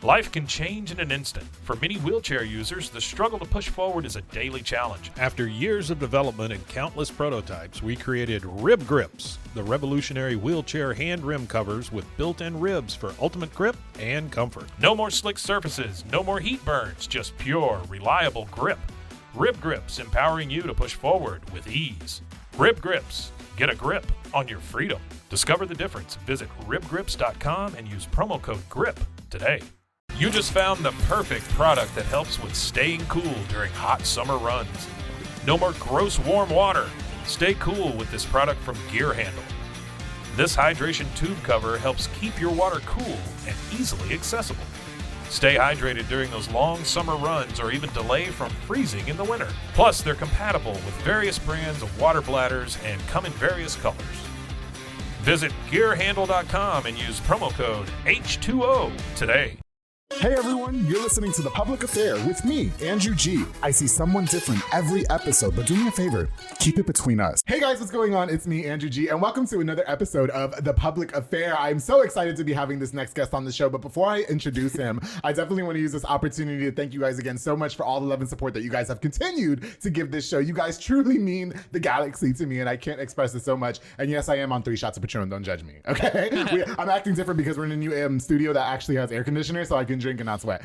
Life can change in an instant. For many wheelchair users, the struggle to push forward is a daily challenge. After years of development and countless prototypes, we created Rib Grips, the revolutionary wheelchair hand rim covers with built-in ribs for ultimate grip and comfort. No more slick surfaces, no more heat burns, just pure, reliable grip. Rib Grips, empowering you to push forward with ease. Rib Grips, get a grip on your freedom. Discover the difference. Visit ribgrips.com and use promo code GRIP today. You just found the perfect product that helps with staying cool during hot summer runs. No more gross warm water. Stay cool with this product from Gear Handle. This hydration tube cover helps keep your water cool and easily accessible. Stay hydrated during those long summer runs or even delay from freezing in the winter. Plus, they're compatible with various brands of water bladders and come in various colors. Visit gearhandle.com and use promo code H2O today. Hey everyone, you're listening to The Public Affair with me, Andrew G. I see someone different every episode, but do me a favor, keep it between us. Hey guys, what's going on? It's me, Andrew G, and welcome to another episode of The Public Affair. I'm so excited to be having this next guest on the show, but before I introduce him, I definitely want to use this opportunity to thank you guys again so much for all the love and support that you guys have continued to give this show. You guys truly mean the galaxy to me, and I can't express it so much. And yes, I am on 3 shots of Patron, don't judge me, okay? I'm acting different because we're in a new studio that actually has air conditioner, so I can drink and not sweat.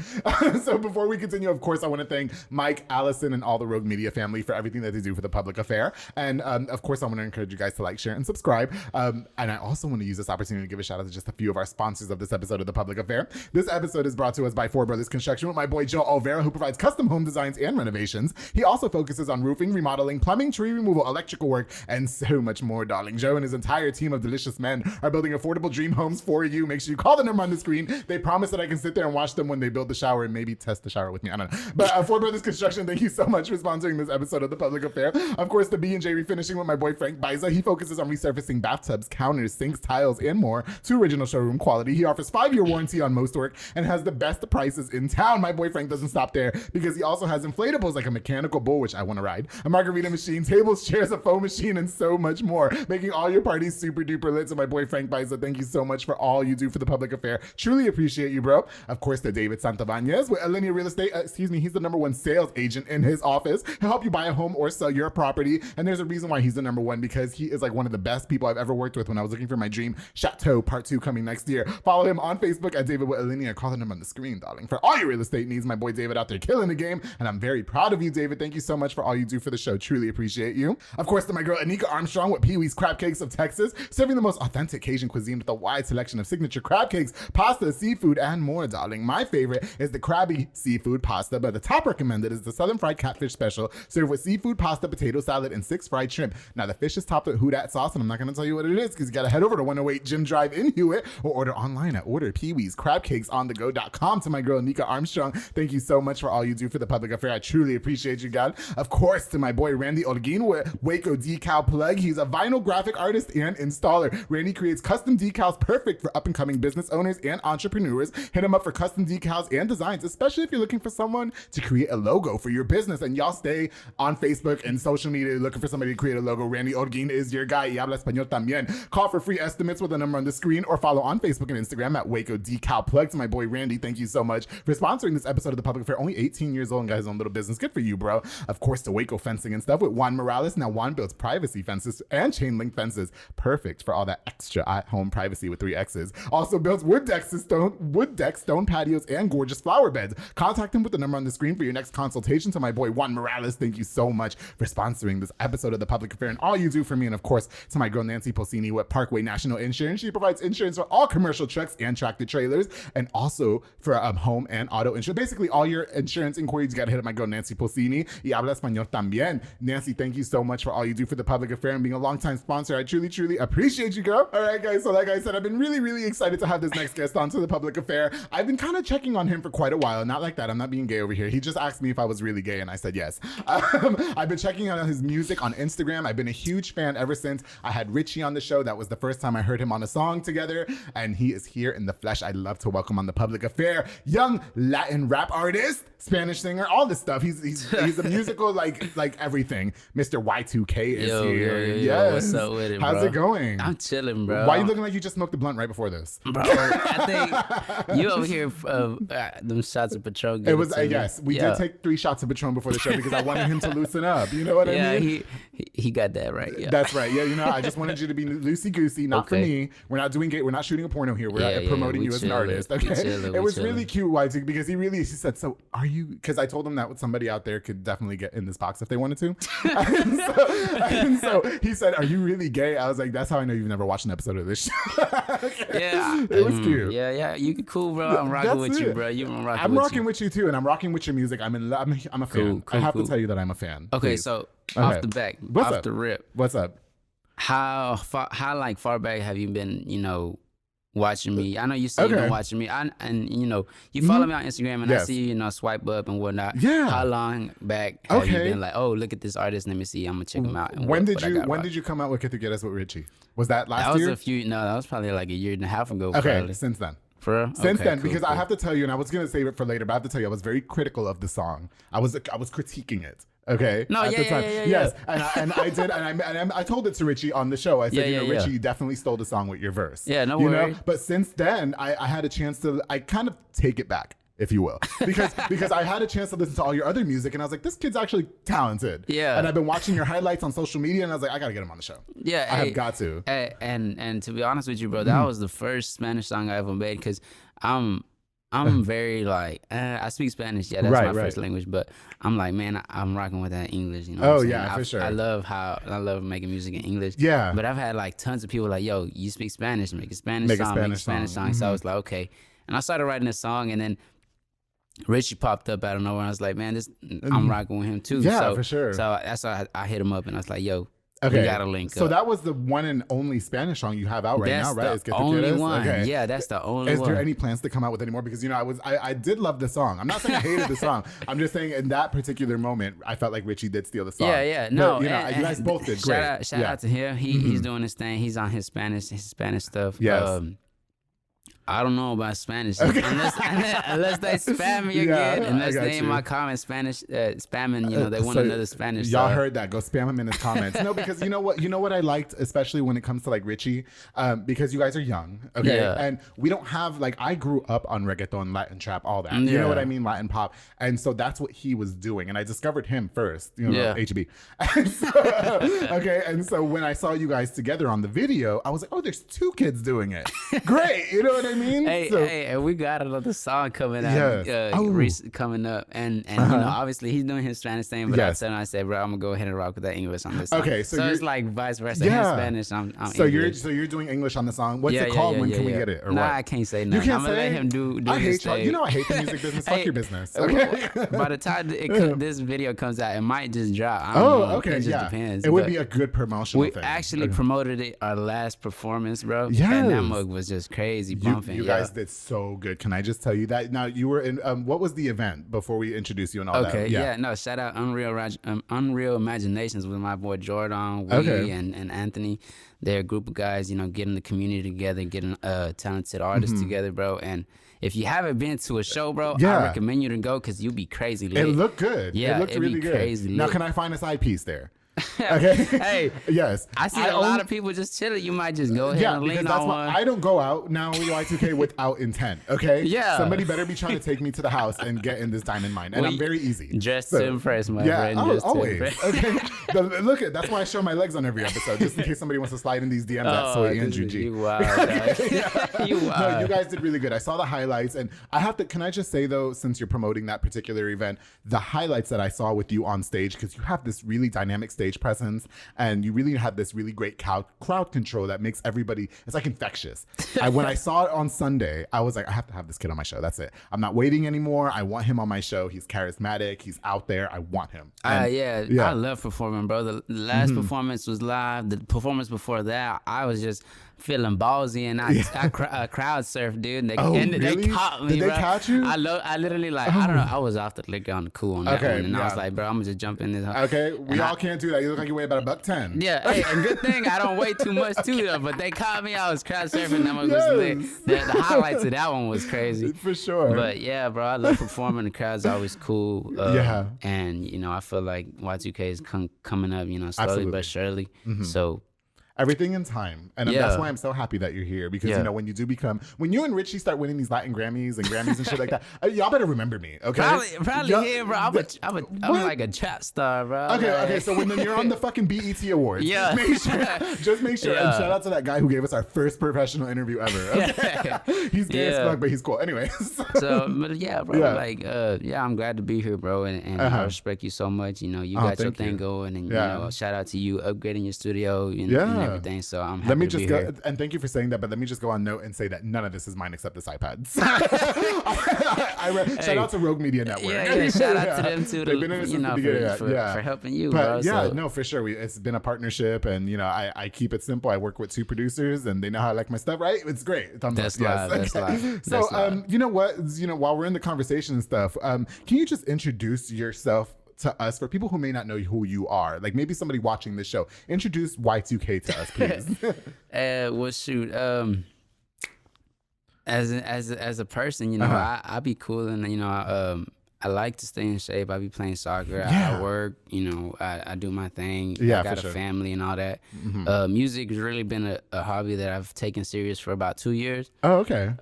So before we continue, of course, I want to thank Mike, Allison, and all the Rogue Media family for everything that they do for The Public Affair. And of course, I want to encourage you guys to like, share, and subscribe. And I also want to use this opportunity to give a shout out to just a few of our sponsors of this episode of The Public Affair. This episode is brought to us by Four Brothers Construction with my boy Joe Olvera, who provides custom home designs and renovations. He also focuses on roofing, remodeling, plumbing, tree removal, electrical work, and so much more, darling. Joe and his entire team of delicious men are building affordable dream homes for you. Make sure you call the number on the screen. They promise that I can sit there and watch them when they build the shower and maybe test the shower with me. I don't know. But Four Brothers Construction, thank you so much for sponsoring this episode of The Public Affair. Of course, the B&J Refinishing with my boy Frank Biza. He focuses on resurfacing bathtubs, counters, sinks, tiles, and more to original showroom quality. He offers 5-year warranty on most work and has the best prices in town. My boy Frank doesn't stop there because he also has inflatables like a mechanical bull, which I want to ride, a margarita machine, tables, chairs, a foam machine, and so much more, making all your parties super duper lit. So my boy Frank Biza, thank you so much for all you do for The Public Affair. Truly appreciate you, bro. Of course, the David Santabanez with Alinea Real Estate. He's the #1 sales agent in his office. He'll help you buy a home or sell your property. And there's a reason why he's the #1, because he is like one of the best people I've ever worked with when I was looking for my dream chateau part 2 coming next year. Follow him on Facebook at David with Alinea. Call the number on the screen, darling. For all your real estate needs, my boy David out there killing the game. And I'm very proud of you, David. Thank you so much for all you do for the show. Truly appreciate you. Of course, to my girl Anika Armstrong with Pee Wee's Crab Cakes of Texas, serving the most authentic Cajun cuisine with a wide selection of signature crab cakes, pasta, seafood, and more, darling. My favorite is the crabby seafood pasta, but the top recommended is the Southern Fried Catfish Special, served with seafood, pasta, potato salad, and 6 fried shrimp. Now, the fish is topped with Houdat sauce, and I'm not going to tell you what it is because you got to head over to 108 Jim Drive in Hewitt or order online at orderpeeweescrabcakesonthego.com. To my girl, Nika Armstrong, thank you so much for all you do for The Public Affair. I truly appreciate you, God. Of course, to my boy, Randy Olguin with Waco Decal Plug. He's a vinyl graphic artist and installer. Randy creates custom decals perfect for up-and-coming business owners and entrepreneurs. Hit him up for custom decals and designs, especially if you're looking for someone to create a logo for your business. And y'all stay on Facebook and social media looking for somebody to create a logo. Randy Olguin is your guy. Y habla español también. Call for free estimates with the number on the screen or follow on Facebook and Instagram at Waco Decal Plug. To my boy Randy, thank you so much for sponsoring this episode of The Public Affair. Only 18 years old and got his own little business. Good for you, bro. Of course, the Waco Fencing and stuff with Juan Morales. Now, Juan builds privacy fences and chain link fences. Perfect for all that extra at-home privacy with 3 X's. Also builds wood decks, stone patios, and gorgeous flower beds. Contact him with the number on the screen for your next consultation. To my boy Juan Morales, thank you so much for sponsoring this episode of The Public Affair and all you do for me. And of course, to my girl Nancy Pocini with Parkway National Insurance. She provides insurance for all commercial trucks and tractor trailers, and also for home and auto insurance. Basically, all your insurance inquiries, you got to hit up my girl Nancy Pocini. Y habla español también. Nancy, thank you so much for all you do for The Public Affair and being a longtime sponsor. I truly, truly appreciate you, girl. All right, guys. So like I said, I've been really, really excited to have this next guest on to The Public Affair. I've been kind of checking on him for quite a while. Not like that. I'm not being gay over here. He just asked me if I was really gay, and I said yes. I've been checking out his music on Instagram. I've been a huge fan ever since I had Richie on the show. That was the first time I heard him on a song together, and he is here in the flesh. I'd love to welcome on The Public Affair, young Latin rap artist, Spanish singer, all this stuff. He's a musical like everything. Mr. Y2k is here. Yes. What's up with it, bro? How's it going? I'm chilling, bro. Why are you looking like you just smoked a blunt right before this? Bro, I think you over here them shots of Patron. It was yes, we did take 3 shots of Patron before the show because I wanted him to loosen up. You know what I mean? he got that right. Yeah, that's right. Yeah, you know, I just wanted you to be loosey goosey, not for me. We're not shooting a porno here. We're promoting you as an artist. Okay, it was really cute, Y2, because he said, "So are you?" Because I told him that somebody out there could definitely get in this box if they wanted to. and so he said, "Are you really gay?" I was like, "That's how I know you've never watched an episode of this show." Okay. Yeah, it was cute. Yeah, you cool, bro. I'm rocking with you, bro. I'm rocking with you too, and I'm rocking with your music. I'm a fan. I have to tell you that I'm a fan. Okay, please. So off the back, off the rip, what's up? How far back have you been? Watching me. I know you say you've been watching me. You follow me on Instagram, and I see you swipe up and whatnot. Yeah. How long back have you been like, oh, look at this artist, let me see, I'm gonna check him out. And when did you come out with Get Together with Richie? Was that last year? That was probably like a year and a half ago. Okay, probably. since then. For real? Since then, because I have to tell you, and I was gonna save it for later, but I have to tell you, I was very critical of the song. I was critiquing it. Okay. No, at the time. Yes, and I did, and I told it to Richie on the show. I said, Richie, you definitely stole the song with your verse. Yeah, no worries. But since then, I had a chance to, I kind of take it back, if you will, because I had a chance to listen to all your other music, and I was like, this kid's actually talented. Yeah. And I've been watching your highlights on social media, and I was like, I gotta get him on the show. Yeah, I have got to. And to be honest with you, bro, that was the first Spanish song I ever made, because I'm very like, I speak Spanish. Yeah, that's my first language. But I'm like, man, I'm rocking with that English. You know what I'm saying? For sure. I love making music in English. Yeah. But I've had like tons of people like, yo, you speak Spanish, make a Spanish song. song. So I was like, okay. And I started writing a song, and then Richie popped up out of nowhere. And I was like, man, I'm rocking with him too. Yeah, for sure. So that's why I hit him up, and I was like, yo, we gotta link up. So that was the one and only Spanish song you have out right now, right? That's the only one. Okay. Yeah, that's the only one. Is there any plans to come out with any more? Because I did love the song. I'm not saying I hated the song. I'm just saying in that particular moment, I felt like Richie did steal the song. Yeah. No, but, you guys both did great. Shout out to him. He's doing his thing. He's on his Spanish stuff. Yes. I don't know about Spanish unless they spam me again. Unless they in my comments spamming, they want another Spanish. Y'all heard that? Go spam him in his comments. No, because you know what I liked, especially when it comes to like Richie, because you guys are young, okay, and we don't have like, I grew up on reggaeton, Latin trap, all that. You know what I mean, Latin pop, and so that's what he was doing, and I discovered him first, HB. And so when I saw you guys together on the video, I was like, oh, there's 2 kids doing it. Great, you know what I mean? Hey, we got another song coming out, coming up, and obviously he's doing his Spanish thing, but I said, bro, I'm gonna go ahead and rock with that English on this song. Okay, so it's like vice versa. His Spanish, I'm English. You're doing English on the song. What's it called? When can we get it? Or what? I can't say nothing. I'm gonna let him do his thing. I hate the music business. Fuck your business. Okay. By the time this video comes out, it might just drop. Okay. It just depends. It would be a good promotional thing. We actually promoted it our last performance, bro. Yes. And that mug was just crazy bumping. You guys did so good. Can I just tell you that? Now, you were in, what was the event before we introduced you and all that? Okay, no, shout out Unreal Imaginations with my boy Jordan, and Anthony. They're a group of guys, getting the community together, getting talented artists together, bro. And if you haven't been to a show, bro, I recommend you to go because you'll be crazy lit. It looked good. Yeah, it looked really good. Crazy lit. Now, can I find a side piece there? Okay. Hey. Yes. I see a lot of people just chilling. You might just go ahead and lean on one. I don't go out now with Y2k without intent. Okay. Yeah. Somebody better be trying to take me to the house and get in this diamond mine, and I'm very easy. Dressed to impress, my friend. Yeah, always. Okay. Look, that's why I show my legs on every episode, just in case somebody wants to slide in these DMs. That's so Andrew G. You wild. You wild. No, you guys did really good. I saw the highlights, and I have to. Can I just say though, since you're promoting that particular event, the highlights that I saw with you on stage, because you have this really dynamic stage presence. And you really had this really great crowd control that makes everybody, it's like infectious. When I saw it on Sunday, I was like, I have to have this kid on my show. That's it. I'm not waiting anymore. I want him on my show. He's charismatic. He's out there. I want him. I love performing, bro. The last performance was live. The performance before that, I was just feeling ballsy, and I crowd surfed, dude. They caught me. Did they catch you? I literally I don't know. I was off the liquor on the cool on that one, and I was like, bro, I'm gonna just jump in this. Okay, we all can't do that. You look like you weigh about $110. Yeah, hey, and good thing I don't weigh too much too, though. But they caught me. I was crowd surfing. That one was lit. The highlights of that one was crazy for sure. But yeah, bro, I love performing. The crowd's always cool. And I feel like Y2k is coming up, slowly but surely. So. Everything in time. And that's why I'm so happy that you're here because, you know, when you and Richie start winning these Latin Grammys and shit like that, y'all better remember me, okay? Probably here, bro. I'm like a chat star, bro. Okay. So when you're on the fucking BET Awards, just make sure. And shout out to that guy who gave us our first professional interview ever. Okay? He's gay as fuck, but he's cool. Anyways. So, but yeah, bro. Like, I'm glad to be here, bro. And I respect you so much. You know, you got your thing going, and you know, shout out to you upgrading your studio and everything. So I'm happy to be here. And thank you for saying that. But let me just go on note and say that none of this is mine except this iPad. Shout out to Rogue Media Network. Yeah, shout out to them too. They've been in this for helping you, but, bro. No, for sure. It's been a partnership, and you know, I keep it simple. I work with 2 producers, and they know how I like my stuff. Right? It's great. That's live. So, you know what? You know, while we're in the conversation and stuff, can you just introduce yourself to us for people who may not know who you are? Like maybe somebody watching this show. Introduce Y2k to us, please. Well, shoot. As a person, you know, I be cool, and you know, I like to stay in shape. I be playing soccer. I work. You know, I do my thing. I got a family and all that. Music has really been a hobby that I've taken serious for about 2 years. Oh, okay.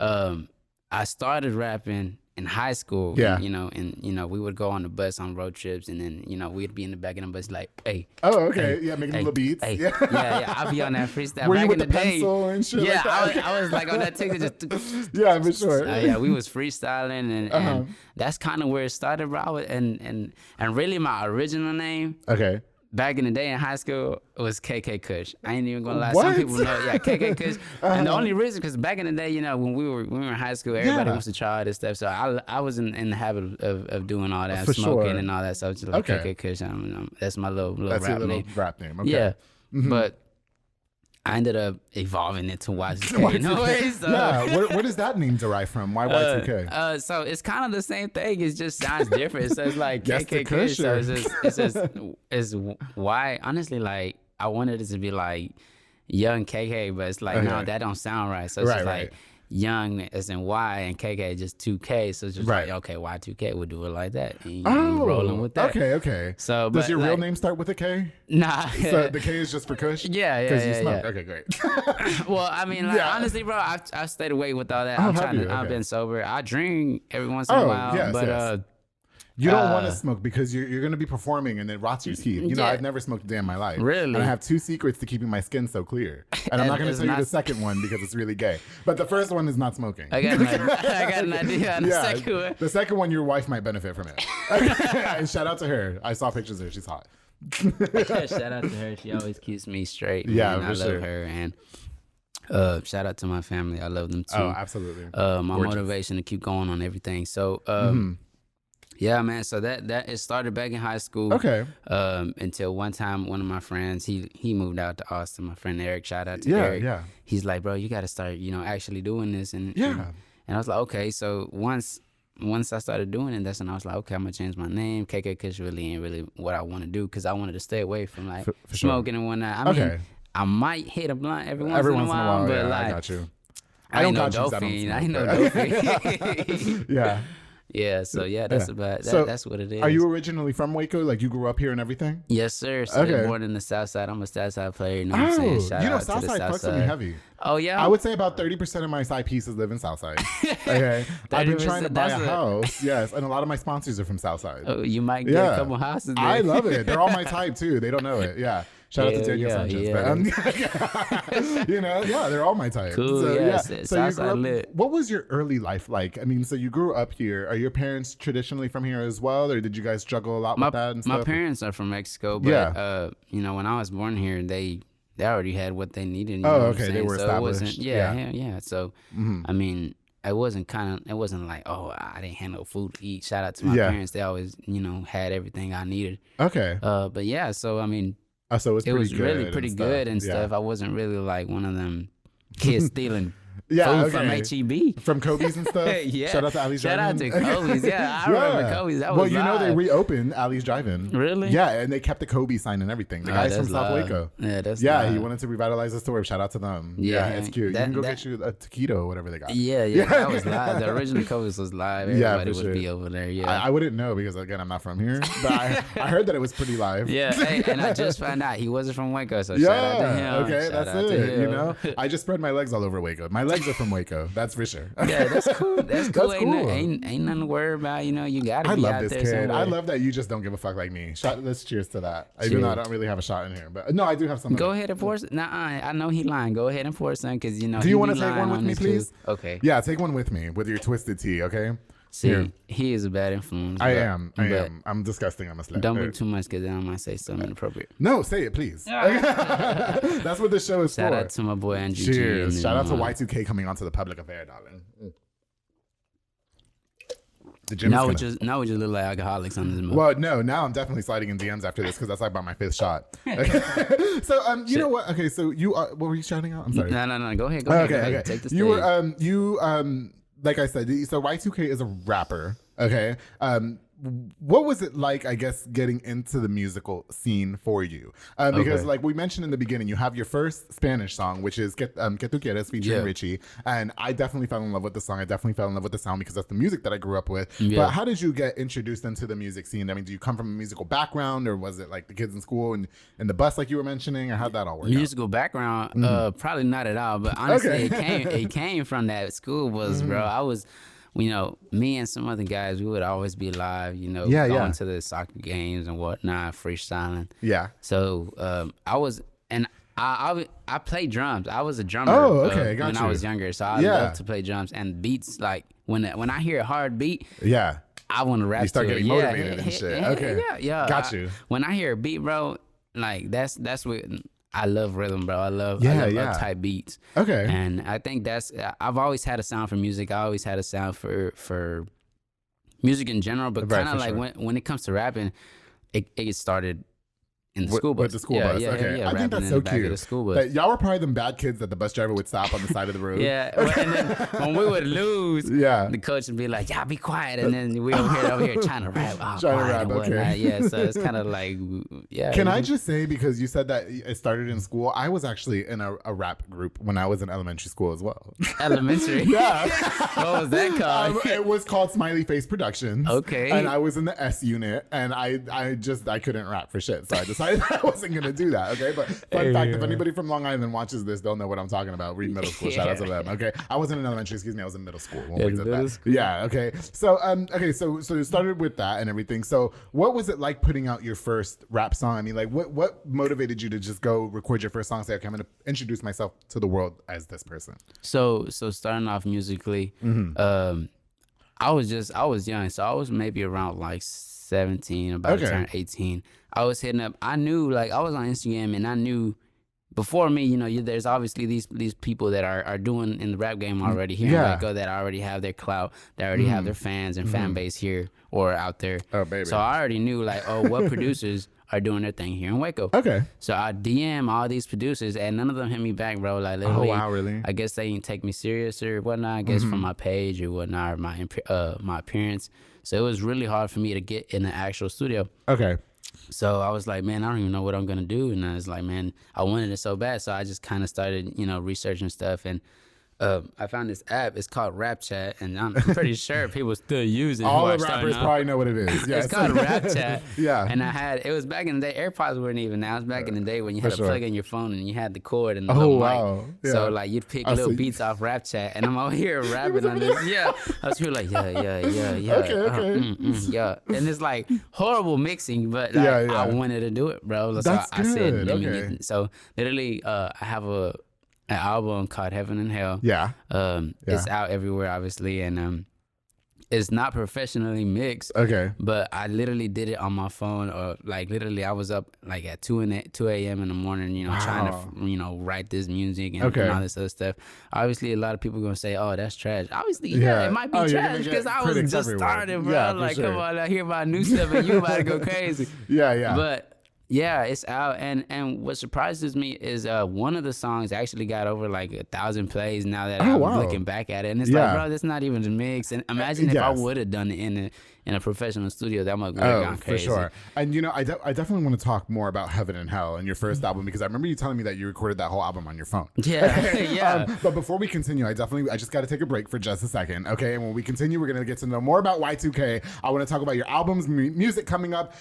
I started rapping in high school, you know, and you know, we would go on the bus on road trips, and then you know, we'd be in the back of the bus like, hey. Oh, okay, making little beats. Hey. Yeah. I'll be on that freestyle. Were back you with in the pencil and shit? Yeah, like that? I was like on that ticket, just. Yeah, for sure. Yeah, we was freestyling, and that's kind of where it started, bro. And really, my original name. Okay. Back in the day in high school, it was KK Kush. I ain't even gonna lie. Some people know, KK Kush. And the only reason, because back in the day, you know, when we were in high school, everybody wants to try all this stuff. So I was in the habit of doing all that, smoking and all that stuff. Just like KK Kush. That's my little that's rap your name. Little rap name. Okay. Yeah, but I ended up evolving it to Y2k. Where does that name derive from? Why Y2k? So it's kind of the same thing. It just sounds different. So it's like KK Kush. So it's why. Honestly, like I wanted it to be like young KK, but it's like no, that don't sound right. So it's just like young as in Y and KK just 2K. So it's just like okay, Y2K would do it like that. And rolling with that. Okay. So does your real name start with a K? Nah. So the K is just for Kush? Yeah. Because you smoke. Okay, great. Well, I mean, like, honestly, bro, I stayed away with all that. I've been sober. I drink every once in a while, but you don't want to smoke because you're going to be performing and it rots your teeth. You know, I've never smoked a day in my life. Really? And I have 2 secrets to keeping my skin so clear. And I'm not going to tell you the second one because it's really gay. But the first one is not smoking. I got an idea on the second one. The second one, your wife might benefit from it. And shout out to her. I saw pictures of her. She's hot. Shout out to her. She always keeps me straight. Yeah, man. I love her. And shout out to my family. I love them too. Oh, absolutely. My motivation to keep going on everything. So, yeah, man. So that it started back in high school. Okay. Until one time, one of my friends, he moved out to Austin. My friend Eric, shout out to Eric. Yeah. He's like, bro, you got to start, you know, actually doing this. And I was like, okay. So once I started doing it, that's when I was like, okay, I'm gonna change my name. KK Kush really ain't really what I want to do because I wanted to stay away from like smoking and whatnot. I mean, I might hit a blunt every once in a while, but like, I got you. I ain't no dope fiend. I ain't no dope fiend. Yeah. Yeah, so that's about that, that's what it is. Are you originally from Waco? Like you grew up here and everything? Yes, sir. So born in the South Side. I'm a South Side player. You know what I'm saying? Shout out South to the Side South fucks with me heavy. Oh yeah. I would say about 30% of my side pieces live in South Side. Okay. I've been trying to buy a house. Yes, and a lot of my sponsors are from South Side. Oh, you might get a couple houses there. I love it. They're all my type too. They don't know it. Yeah. Shout out to Daniel Sanchez. But, you know, they're all my type. Cool. So you grew up, lit. What was your early life like? I mean, so you grew up here. Are your parents traditionally from here as well, or did you guys struggle a lot with that and stuff? My parents are from Mexico, but you know, when I was born here, they already had what they needed. You know okay. They were established. Yeah. So I mean, it wasn't like, oh, I didn't have no food to eat. Shout out to my parents. They always, you know, had everything I needed. Okay. But yeah, so I mean. So it was really pretty good and stuff. I wasn't really like one of them kids stealing Yeah, From HEB. From Kobe's and stuff. Yeah. Shout out to Ali's Shout out Drive-In. to Kobe's. Yeah, I remember Kobe's. That was well, you know they live. reopened Ali's Drive-In. Really? Yeah, and they kept the Kobe sign and everything. The guys from that's South live. Waco. Yeah, that's he live. wanted to revitalize the store. Shout out to them. Yeah, it's cute. You can go get you a taquito or whatever they got. Yeah, that was live. The original Kobe's was live. Everybody for would sure. be over there. Yeah. I wouldn't know because again I'm not from here, but I heard that it was pretty live. Yeah, hey, and I just found out he wasn't from Waco, so shout out to him. Okay, Shout that's out to it. him. You know, I just spread my legs all over Waco. My legs are from Waco. That's for sure. Yeah, that's cool. That's cool. That's cool. Ain't nothing to worry about. You know, you gotta I be love out this there kid. somewhere. I love that you just don't give a fuck like me. Let's cheers to that. Even though I don't really have a shot in here, but no, I do have some. Go ahead and force it. I know he lying. Go ahead and force some because you know. Do you want to take one with me, please? Okay. Yeah, take one with me with your twisted tea. Okay. See, Here. he is a bad influence. I am. I'm disgusting. I'm a slut. Don't bring too much because then I might say something inappropriate. No, say it, please. That's what this show is Shout for. out to my boy Andrew G. Cheers. and, Shout out to uh, Y2k coming onto the public affair, darling. The gym Now we is just look like alcoholics on this movie. Well, no, now I'm definitely sliding in DMs after this because that's like about my 5th shot. So, you know what? Okay, so you are, what were you shouting out? I'm sorry. No. Go ahead. Go ahead. Okay. Take the stage. You were, like I said, so Y2K is a rapper. Okay. What was it like, I guess, getting into the musical scene for you? Because like we mentioned in the beginning, you have your first Spanish song, which is Que Tu Quieres featuring Richie. And I definitely fell in love with the song. I definitely fell in love with the sound because that's the music that I grew up with. Yeah. But how did you get introduced into the music scene? I mean, do you come from a musical background or was it like the kids in school and in the bus like you were mentioning? Or how'd that all work out? Musical background, probably not at all. But honestly, it came from that school bro. I was, you know, me and some other guys, we would always be live, you know, going to the soccer games and whatnot, freestyling. Yeah. So I was, and I played drums. I was a drummer Got when you. I was younger. So I love to play drums and beats. Like when I hear a hard beat, I want to rap. You start to getting it. motivated and shit. Okay. Yeah. Got you. When I hear a beat, bro, like that's what I love rhythm, bro. I love type beats. Okay. And I think I've always had a sound for music. I always had a sound for music in general, but kind of like when it comes to rapping, it started in the school bus. With the school bus. Okay. I think that's so cute. The school bus. But y'all were probably them bad kids that the bus driver would stop on the side of the road. Yeah. And then when we would lose, the coach would be like, "Yeah, be quiet." And then we over here trying to rap. Oh, trying to rap, okay. Yeah. So it's kind of like, Can I just say, because you said that it started in school, I was actually in a rap group when I was in elementary school as well. Elementary? Yeah. What was that called? It was called Smiley Face Productions. Okay. And I was in the S unit, and I couldn't rap for shit, so I decided I wasn't gonna do that. Okay, but fun fact: if anybody from Long Island watches this, they'll know what I'm talking about. Read middle school. Shout out to them. Okay, I wasn't in elementary. Excuse me, I was in middle school when we did that. Yeah. Okay. So so you started with that and everything. So what was it like putting out your first rap song? I mean, like what motivated you to just go record your first song? Say, okay, I'm gonna introduce myself to the world as this person. So starting off musically, I was young, so I was maybe around like 17, about to turn 18. I was hitting up. I knew, like, I was on Instagram, and I knew before me, you know, there's obviously these people that are doing in the rap game already here in Waco that already have their clout, that already have their fans and fan base here or out there. Oh, baby. So I already knew, like, what producers are doing their thing here in Waco. Okay. So I DM all these producers, and none of them hit me back, bro. Like, literally, oh, wow, really? I guess they didn't take me serious or whatnot, I guess from my page or whatnot, or my appearance. So it was really hard for me to get in the actual studio. Okay. So I was like, man, I don't even know what I'm going to do. And I was like, man, I wanted it so bad. So I just kind of started, you know, researching stuff. And I found this app. It's called Rap Chat. And I'm pretty sure people still use it. All the rappers probably know what it is. Yes. It's called Rap Chat. Yeah. And it was back in the day. AirPods weren't even now. It was back in the day when you had to plug in your phone and you had the cord and the little mic. Yeah. So like you'd pick little beats off Rap Chat. And I'm over here rapping on this. Yeah. I was here like, yeah. Okay. Yeah. And it's like horrible mixing, but like, I wanted to do it, bro. So I said, let me get it. So literally, I have an album called Heaven and Hell. Yeah. It's out everywhere, obviously, and it's not professionally mixed. Okay. But I literally did it on my phone, or like literally I was up like at 2 a.m. in the morning, you know, trying to, you know, write this music and all this other stuff. Obviously, a lot of people are gonna say, "Oh, that's trash." Obviously, it might be trash because I was just starting, bro. Like, come on, I hear about new stuff and you about to go crazy. Yeah. But Yeah, it's out, and what surprises me is one of the songs actually got over like 1,000 plays now that I'm looking back at it, and it's like, bro, that's not even the mix. And imagine if I would have done it in a professional studio, that might have gone crazy. For sure. And I definitely want to talk more about Heaven and Hell and your first album, because I remember you telling me that you recorded that whole album on your phone. Yeah, yeah. But before we continue, I just got to take a break for just a second, okay? And when we continue, we're gonna get to know more about Y2K. I want to talk about your albums, music coming up,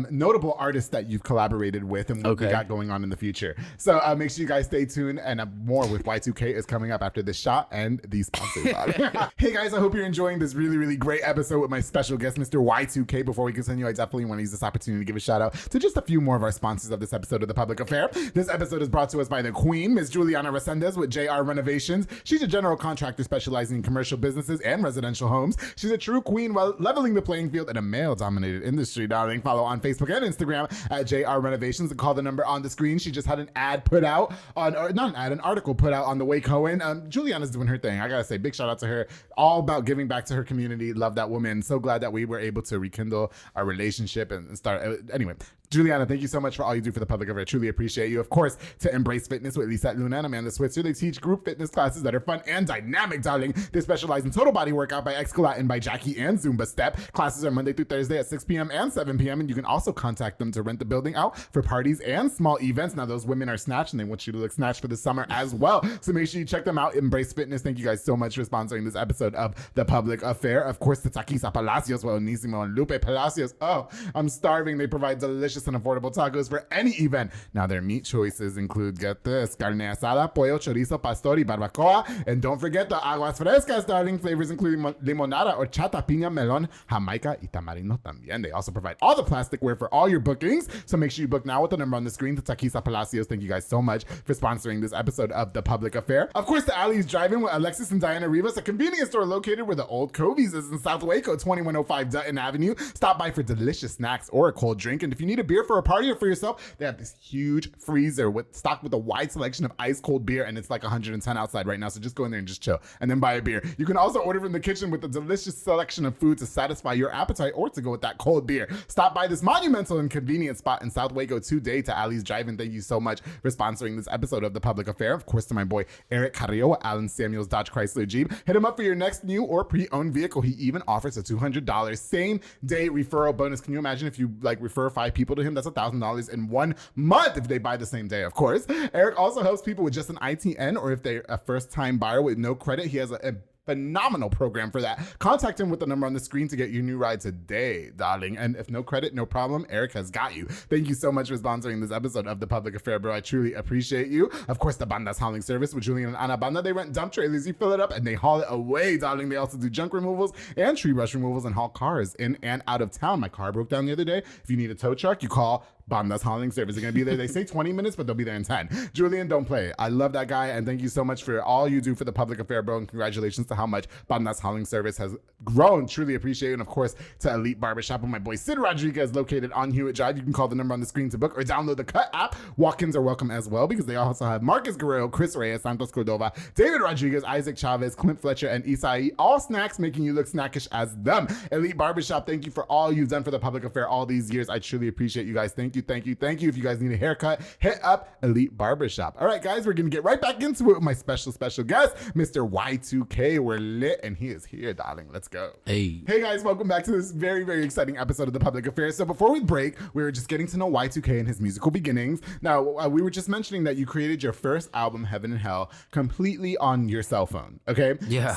notable artists that you've collaborated with, and what we got going on in the future. So make sure you guys stay tuned, and more with Y2K is coming up after this shot and these sponsors. Hey guys, I hope you're enjoying this really, really great episode with my special guest, Mr. Y2K. Before we continue, I definitely want to use this opportunity to give a shout out to just a few more of our sponsors of this episode of The Public Affair. This episode is brought to us by the Queen, Ms. Juliana Resendez with JR Renovations. She's a general contractor specializing in commercial businesses and residential homes. She's a true queen while leveling the playing field in a male-dominated industry, darling. Follow on Facebook and Instagram at JR Renovations and call the number on the screen. She just had an ad put out on, or not an ad, an article put out on the Way Cohen. Juliana's doing her thing. I gotta say, big shout out to her. All about giving back to her community. Love that woman. So glad that we were able to rekindle our relationship and start. Anyway, Juliana, thank you so much for all you do for The Public Affair. I truly appreciate you. Of course, to Embrace Fitness with Lisette Luna and Amanda Switzer. They teach group fitness classes that are fun and dynamic, darling. They specialize in total body workout by Escalate and by Jackie and Zumba Step. Classes are Monday through Thursday at 6 p.m. and 7 p.m. And you can also contact them to rent the building out for parties and small events. Now, those women are snatched and they want you to look snatched for the summer as well. So make sure you check them out. Embrace Fitness. Thank you guys so much for sponsoring this episode of The Public Affair. Of course, the Taquisa Palacios with Onisimo and Lupe Palacios. Oh, I'm starving. They provide delicious and affordable tacos for any event. Now, their meat choices include, get this, carne asada, pollo, chorizo, pastor, y barbacoa. And don't forget the aguas frescas, darling. Flavors including limonada, horchata, piña, melon, jamaica, y tamarindo también. They also provide all the plasticware for all your bookings. So make sure you book now with the number on the screen, the Taquisa Palacios. Thank you guys so much for sponsoring this episode of The Public Affair. Of course, the Alley's Drive-In with Alexis and Diana Rivas, a convenience store located where the old Covies is in South Waco, 2105 Dutton Avenue. Stop by for delicious snacks or a cold drink. And if you need a beer for a party or for yourself, they have this huge freezer stocked with a wide selection of ice cold beer, and it's like 110 outside right now, so just go in there and just chill and then buy a beer. You can also order from the kitchen with a delicious selection of food to satisfy your appetite or to go with that cold beer. Stop by this monumental and convenient spot in South Waco today to Alley's Drive-In. Thank you so much for sponsoring this episode of The Public Affair. Of course, to my boy Eric Carrillo at Allen Samuels Dodge Chrysler Jeep. Hit him up for your next new or pre-owned vehicle. He even offers a $200 same day referral bonus. Can you imagine if you refer 5 people to him? That's $1,000 in 1 month if they buy the same day, of course. Eric also helps people with just an ITN, or if they're a first-time buyer with no credit, he has a phenomenal program for that. Contact him with the number on the screen to get your new ride today, darling. And if no credit, no problem, Eric has got you. Thank you so much for sponsoring this episode of The Public Affair, bro. I truly appreciate you. Of course, the Banda's hauling service with Julian and Ana Banda. They rent dump trailers. You fill it up and they haul it away, darling. They also do junk removals and tree brush removals and haul cars in and out of town. My car broke down the other day. If you need a tow truck, you call Banda's hauling service. They're going to be there. They say 20 minutes, but they'll be there in 10. Julian, don't play. I love that guy, and thank you so much for all you do for The Public Affair, bro, and congratulations to how much Banda's hauling service has grown. Truly appreciate it. And of course, to Elite Barbershop with my boy Sid Rodriguez, located on Hewitt Drive. You can call the number on the screen to book or download the Cut app. Walk-ins are welcome as well, because they also have Marcus Guerrero, Chris Reyes, Santos Cordova, David Rodriguez, Isaac Chavez, Clint Fletcher, and Isai. All snacks making you look snackish as them. Elite Barbershop, thank you for all you've done for The Public Affair all these years. I truly appreciate you guys. Thank you, thank you, thank you. If you guys need a haircut, hit up Elite Barbershop. All right, guys, we're going to get right back into it with my special guest, Mr. Y2K. We're lit, and he is here, darling. Let's go. Hey guys, welcome back to this very, very exciting episode of The Public Affair. So before we break, we were just getting to know Y2K and his musical beginnings. Now, we were just mentioning that you created your first album, Heaven and Hell, completely on your cell phone, okay? Yeah.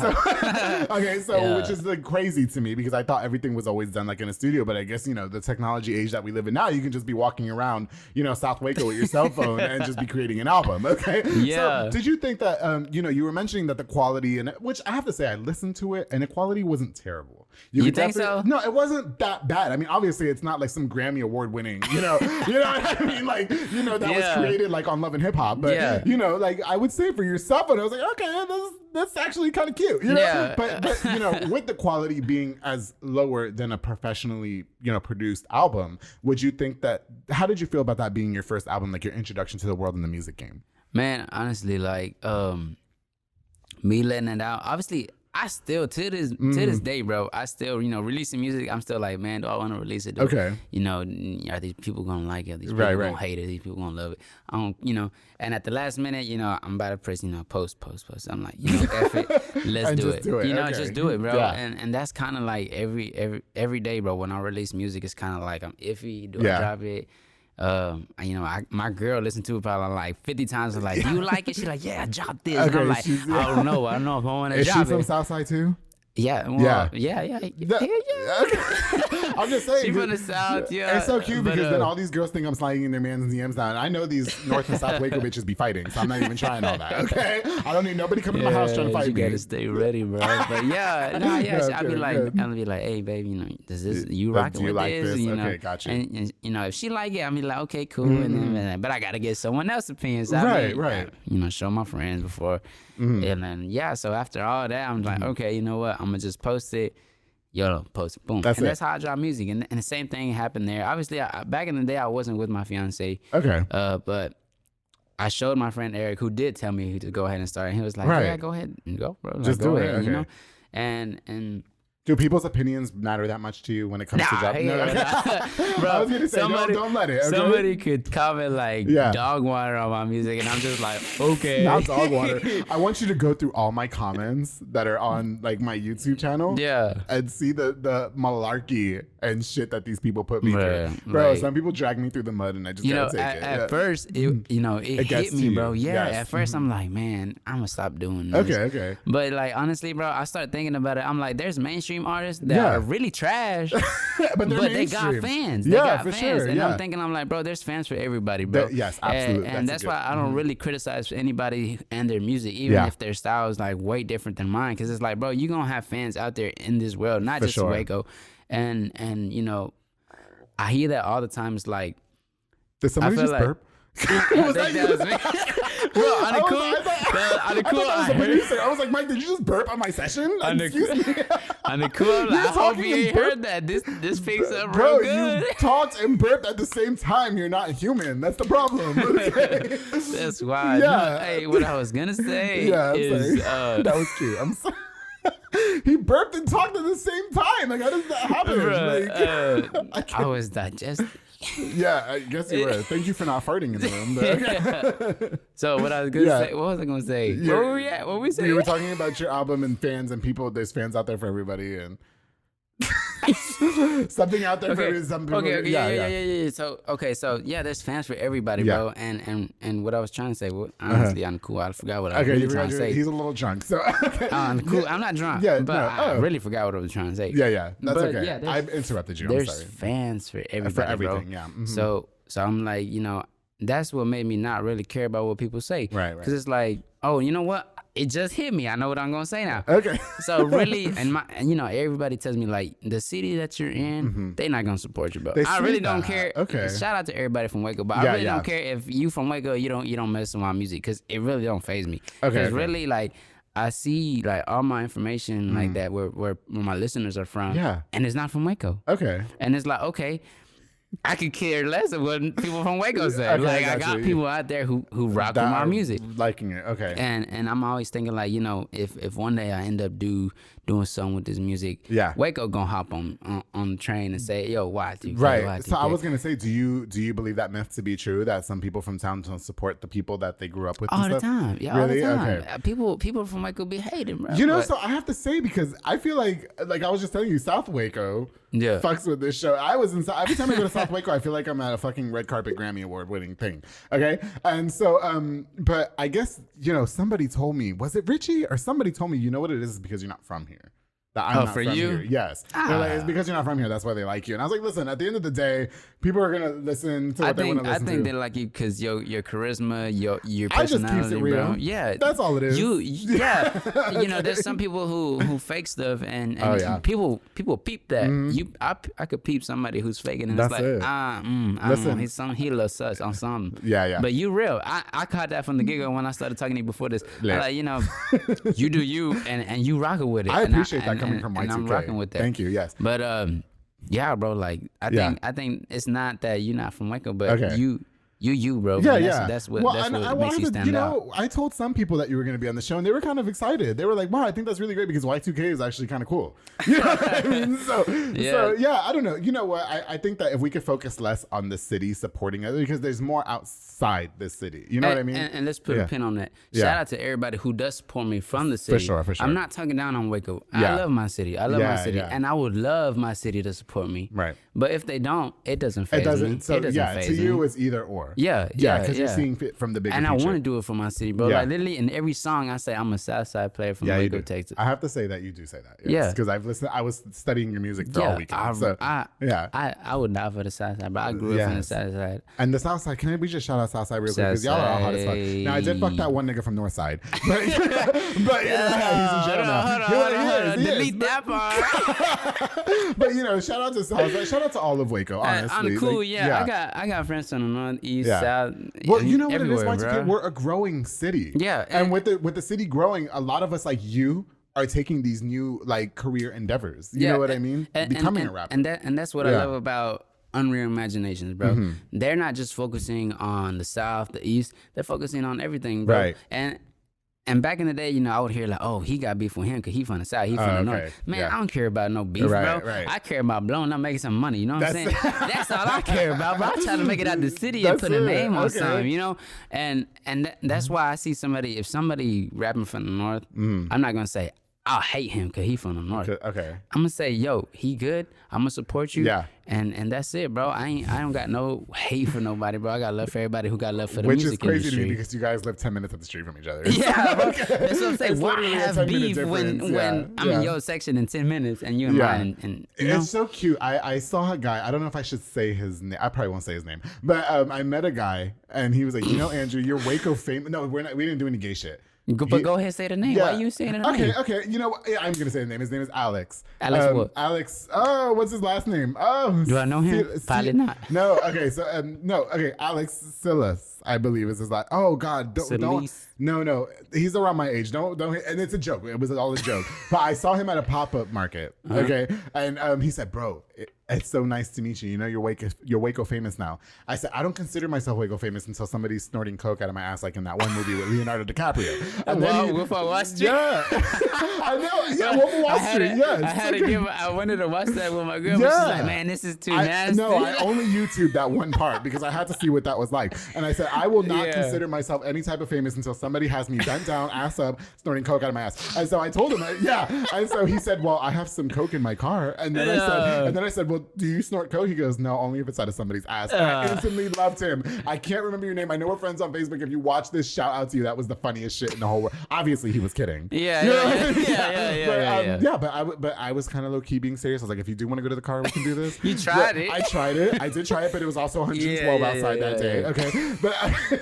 So, which is crazy to me, because I thought everything was always done in a studio, but I guess, the technology age that we live in now, you can just be walking around, South Waco with your cell phone and just be creating an album, okay? Yeah. So did you think that, you were mentioning that the quality, which I have to say, I listened to it, and the quality wasn't terrible. You think so? No, it wasn't that bad. I mean, obviously, it's not like some Grammy Award winning, you know what I mean? That was created on Love and Hip Hop. But, I would say for your cell phone, I was like, okay, that's actually kind of cute, Yeah. But with the quality being as lower than a professionally, produced album, would you think that, how did you feel about that being your first album, your introduction to the world in the music game? Man, honestly, me letting it out, obviously, I still to this day, bro. I still, releasing music. I'm still like, man, do I want to release it? Okay. Are these people gonna like it? Are these people gonna hate it? These people gonna love it? I don't, And at the last minute, I'm about to press, post. I'm like, F it, let's do it. Just do it, bro. Yeah. And that's kind of like every day, bro. When I release music, it's kind of like I'm iffy. Do I drop it? My girl listened to it probably like 50 times. I'm like, do you like it? She's like, yeah, I dropped this. And I'm like, I don't know if I want to drop it. Is she from Southside too? Yeah. Yeah. I'm just saying. She from the South, yeah. It's so cute because then all these girls think I'm sliding in their man's DMs down. I know these North and South Waco bitches be fighting, so I'm not even trying all that, okay? I don't need nobody coming to my house trying to fight me. You gotta stay ready, bro. But I'll be like, hey, baby, does this, you rocking with this? Okay, gotcha. And if she like it, I'll be like, okay, cool. And then, but I gotta get someone else's opinion. So right. Show my friends before. And then, so after all that, I'm like, okay, you know what? I'm gonna just post it. Post it, boom. That's how I drop music. And the same thing happened there. Obviously, back in the day, I wasn't with my fiance. Okay. But I showed my friend Eric, who did tell me to go ahead and start. And he was like, yeah, go ahead and go, bro. Like, just do it, okay. And do people's opinions matter that much to you when it comes to dropping? Bro, I was gonna say, don't let it. Okay? Somebody could comment like dog water on my music, and I'm just like, okay. Not dog water. I want you to go through all my comments that are on like my YouTube channel. Yeah. And see the malarkey and shit that these people put me through. Bro, like, some people drag me through the mud, and I just gotta take it. At first, it hit me, bro. Yeah. Yes. At first, I'm like, man, I'm gonna stop doing this. Okay. But like, honestly, bro, I started thinking about it. I'm like, there's mainstream artists that are really trash, but they got fans. They got fans. Sure. And I'm like, bro, there's fans for everybody, bro. Yes, absolutely. And that's why I don't really criticize anybody and their music, even if their style is like way different than mine. Because it's like, bro, you're gonna have fans out there in this world, not just Waco. And I hear that all the time. It's like, did somebody just burp? Was that me? Bro, on the cool, I was like, Mike, did you just burp on my session? Excuse me. On the cool, I hope you ain't heard that. This picks up real good. You talked and burped at the same time. You're not human. That's the problem. Okay? That's why. Yeah. Hey, what I was gonna say is that was cute. I'm sorry. He burped and talked at the same time. Like, how does that happen? Bro, I was digesting. Yeah, I guess you were. Thank you for not farting in the room. So what I was gonna say, what was I gonna say? Where were we at? What were we saying? You were talking about your album and fans and people. There's fans out there for everybody and something out there for some people. Okay, yeah. So there's fans for everybody, bro. And what I was trying to say, honestly, I'm cool. I forgot what I was really trying to say. He's a little drunk, so I'm cool. I'm not drunk, but I really forgot what I was trying to say. Yeah, that's okay. Yeah, I interrupted you. I'm sorry. There's fans for everybody, for everything, bro. Yeah. Mm-hmm. So I'm like, that's what made me not really care about what people say. Right. Because it's like, oh, you know what? It just hit me. I know what I'm gonna say now. Okay. So really, and everybody tells me like the city that you're in, they're not gonna support you, bro. I really don't care. Okay. Shout out to everybody from Waco, but I really don't care if you from Waco, you don't mess with my music because it really don't faze me. Okay. Because really, like, I see like all my information like that where my listeners are from. Yeah. And it's not from Waco. Okay. And it's like, okay, I could care less of what people from Waco say. Okay, like I got people out there who rock with my music, liking it. Okay. And I'm always thinking like, if one day I end up doing something with this music, Waco gonna hop on the train and say, yo, Y2k. Right. Y2k. So I was gonna say, do you believe that myth to be true, that some people from town don't support the people that they grew up with? All the time. Yeah, really? All the time. Okay. People from Waco be hating, bro. So I have to say, because I feel like I was just telling you, South Waco fucks with this show. I was every time I go to South Waco, I feel like I'm at a fucking red carpet Grammy Award winning thing. Okay. And so, but I guess, somebody told me, was it Richie or somebody told me, you know what it is because you're not from here. That I'm not for from you? Here. Yes. They're like, it's because you're not from here. That's why they like you. And I was like, listen, at the end of the day, people are gonna listen to what they want to listen to. I think they like you because your charisma, your personality, I just keeps it real. Bro. Yeah, that's all it is. Okay. There's some people who fake stuff, and people peep that. I could peep somebody who's faking, and that's it's like, listen, he loves us on something. Yeah. But you real. I caught that from the get-go when I started talking to you before this. Yeah. You do you, and you rocking with it. I appreciate that coming from Y2k. And I'm rocking with that. Thank you. Yes. But yeah, bro. Like I think it's not that you're not from Waco, but you you, bro. Yeah. That's what Well, that's and what I makes you wanted to, stand out. I told some people that you were going to be on the show, and they were kind of excited. They were like, "Wow, I think that's really great because Y2k is actually kind of cool." You know what I mean? So yeah, I don't know. You know what? I think that if we could focus less on the city supporting it, because there's more outside the city. You know what I mean? And let's put a pin on that. Shout out to everybody who does support me from the city. For sure. I'm not talking down on Waco. I love my city. I love my city, and I would love my city to support me. Right. But if they don't, it doesn't faze me. So it doesn't to faze me. you, it's either or. Yeah, because you're seeing fit from the bigger and picture. I want to do it for my city, bro. Like literally in every song, I say I'm a Southside player from Waco, Texas. I have to say that you do say that. Yeah, because I've listened. I was studying your music for all weekend. I would die for the Southside, but I grew up in the Southside. And the Southside, can we just shout out Southside real quick? Because y'all are all hot as fuck. Now I did fuck that one nigga from Northside, but he's in jail now. Hold on. Delete that part. But shout out to Southside. Shout out to all of Waco. Honestly, I'm cool. I got friends from the North, East, South. Well, you know what it is, Y2K? we're a growing city. Yeah, and with the city growing, a lot of us like you are taking these new like career endeavors. You know what I mean? Becoming a rapper. And that's what I love about Unreal Imaginations, bro. Mm-hmm. They're not just focusing on the South, the East. They're focusing on everything, bro. Right. And back in the day, I would hear like, oh, he got beef with him because he from the South, he from the North. Man, I don't care about no beef, bro. Right. I care about blowing up, making some money. You know what I'm saying? That's all I care about, bro. I'm trying to make it out the city and put a name on something, And that's why I see if somebody rapping from the North, I'm not going to say, I'll hate him because he from the North. Okay. I'm gonna say, yo, he good. I'm gonna support you. Yeah. And that's it, bro. I don't got no hate for nobody, bro. I got love for everybody who got love for the Which music industry. Which is crazy to me because you guys live 10 minutes up the street from each other. Yeah, bro. That's what I'm saying. Why have beef when I'm in your section in 10 minutes and you in mine? And it's so cute. I saw a guy. I don't know if I should say his name. I probably won't say his name. But I met a guy and he was like, Andrew, you're Waco famous. No, we didn't do any gay shit. But go ahead and say the name. Why are you saying the name? Okay. You know what? Yeah, I'm going to say the name. His name is Alex. Alex what? Alex. Oh, what's his last name? Oh. Do I know him? Probably not. No. Okay. So, no. Okay. Alex Silas, I believe is his last. Oh, God. Don't. No. He's around my age. Don't. And it's a joke. It was all a joke. But I saw him at a pop-up market. Okay. And he said, bro, it's so nice to meet you. You're Waco famous now. I said, I don't consider myself Waco famous until somebody's snorting coke out of my ass, like in that one movie with Leonardo DiCaprio. And then Wolf of Wall Street? Yeah. I know. Yeah, Wolf of Wall Street. Yes. I wanted to watch that with my girl, but she's like, man, this is too nasty. No, I only YouTubed that one part because I had to see what that was like. And I said, I will not consider myself any type of famous until somebody has me bent down, ass up, snorting coke out of my ass. And so I told him, And so he said, well, I have some coke in my car. And then I said, well, do you snort coke? He goes, no, only if it's out of somebody's ass. And I instantly loved him. I can't remember your name. I know we're friends on Facebook. If you watch this, shout out to you. That was the funniest shit in the whole world. Obviously, he was kidding. Yeah. But I was kind of low key being serious. I was like, if you do want to go to the car, we can do this. You tried it. I tried it. I did try it, but it was also 112 outside that day. Okay. But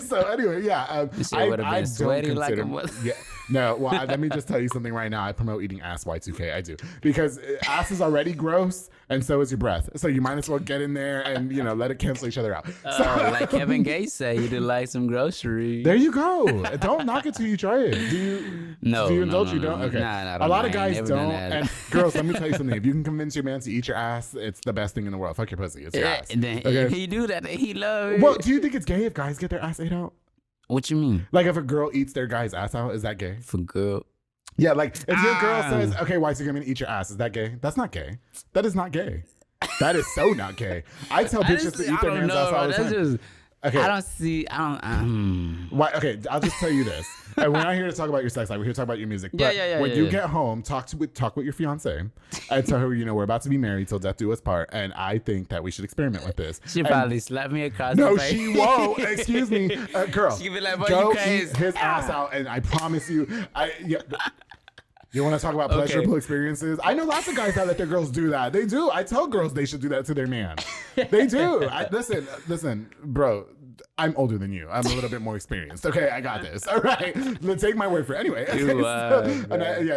so anyway, I would have been sweaty like a mother. Yeah. No, well, let me just tell you something right now. I promote eating ass, Y2K. I do. Because ass is already gross, and so is your breath. So you might as well get in there and, let it cancel each other out. So, like Kevin Gates said, you do like some groceries. There you go. Don't knock it till you try it. Do you indulge? You don't? Okay. Nah, a lot of guys don't. And girls, let me tell you something. If you can convince your man to eat your ass, it's the best thing in the world. Fuck your pussy. It's your ass. And then he do that. He love it. Well, do you think it's gay if guys get their ass ate out? What you mean? Like if a girl eats their guy's ass out, is that gay? For girl. Yeah, like if your girl says, okay, why is you gonna eat your ass? Is that gay? That's not gay. That is not gay. That is so not gay. I tell bitches to eat their man's ass all the time. Okay. Why? Okay, I'll just tell you this. And we're not here to talk about your sex life. We're here to talk about your music. But when you get home, talk with your fiance and tell her, we're about to be married till death do us part. And I think that we should experiment with this. She'll probably slap me across the face. No, she won't. Excuse me, girl. She'll be like, boy, go you eat his ass out, and I promise you, you want to talk about pleasurable experiences? I know lots of guys that let their girls do that. They do. I tell girls they should do that to their man. They do. Listen, bro. I'm older than you. I'm a little bit more experienced. Okay, I got this. All right. Take my word for it. Anyway.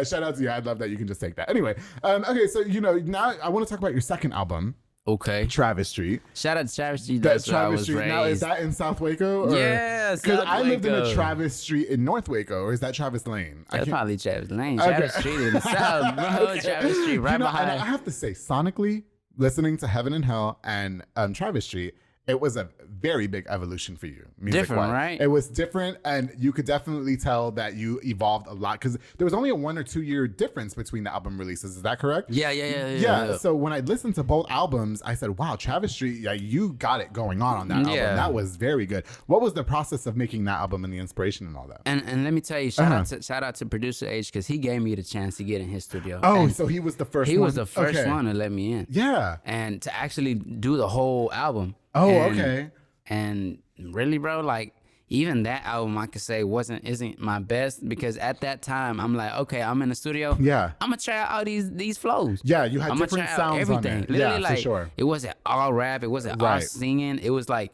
Shout out to you. I'd love that you can just take that. Anyway. Okay, so, now I want to talk about your second album. Okay. Travis Street. Shout out to Travis Street. That's where I was raised. Now, is that in South Waco? Or? Yeah, because I lived in a Travis Street in North Waco, or is that Travis Lane? That's probably Travis Lane. Travis Street in the South, bro. Okay. Travis Street, right behind. And I have to say, sonically, listening to Heaven and Hell and Travis Street, it was a very big evolution for you. Different, right? It was different, and you could definitely tell that you evolved a lot because there was only a 1 or 2 year difference between the album releases. Is that correct? Yeah. So when I listened to both albums, I said, wow, Travis Street, yeah, you got it going on that album. That was very good. What was the process of making that album and the inspiration and all that? And let me tell you, shout out to producer H, because he gave me the chance to get in his studio. Oh, so he was the first one? He was the first one to let me in. Yeah. And to actually do the whole album. Oh, okay. And really, bro, like even that album I could say isn't my best, because at that time I'm like, okay, I'm in the studio. Yeah. I'm gonna try out all these flows. Yeah, you had I'm different sounds everything. on it. Literally, yeah, like, for sure. It wasn't all rap, it wasn't all singing. It was like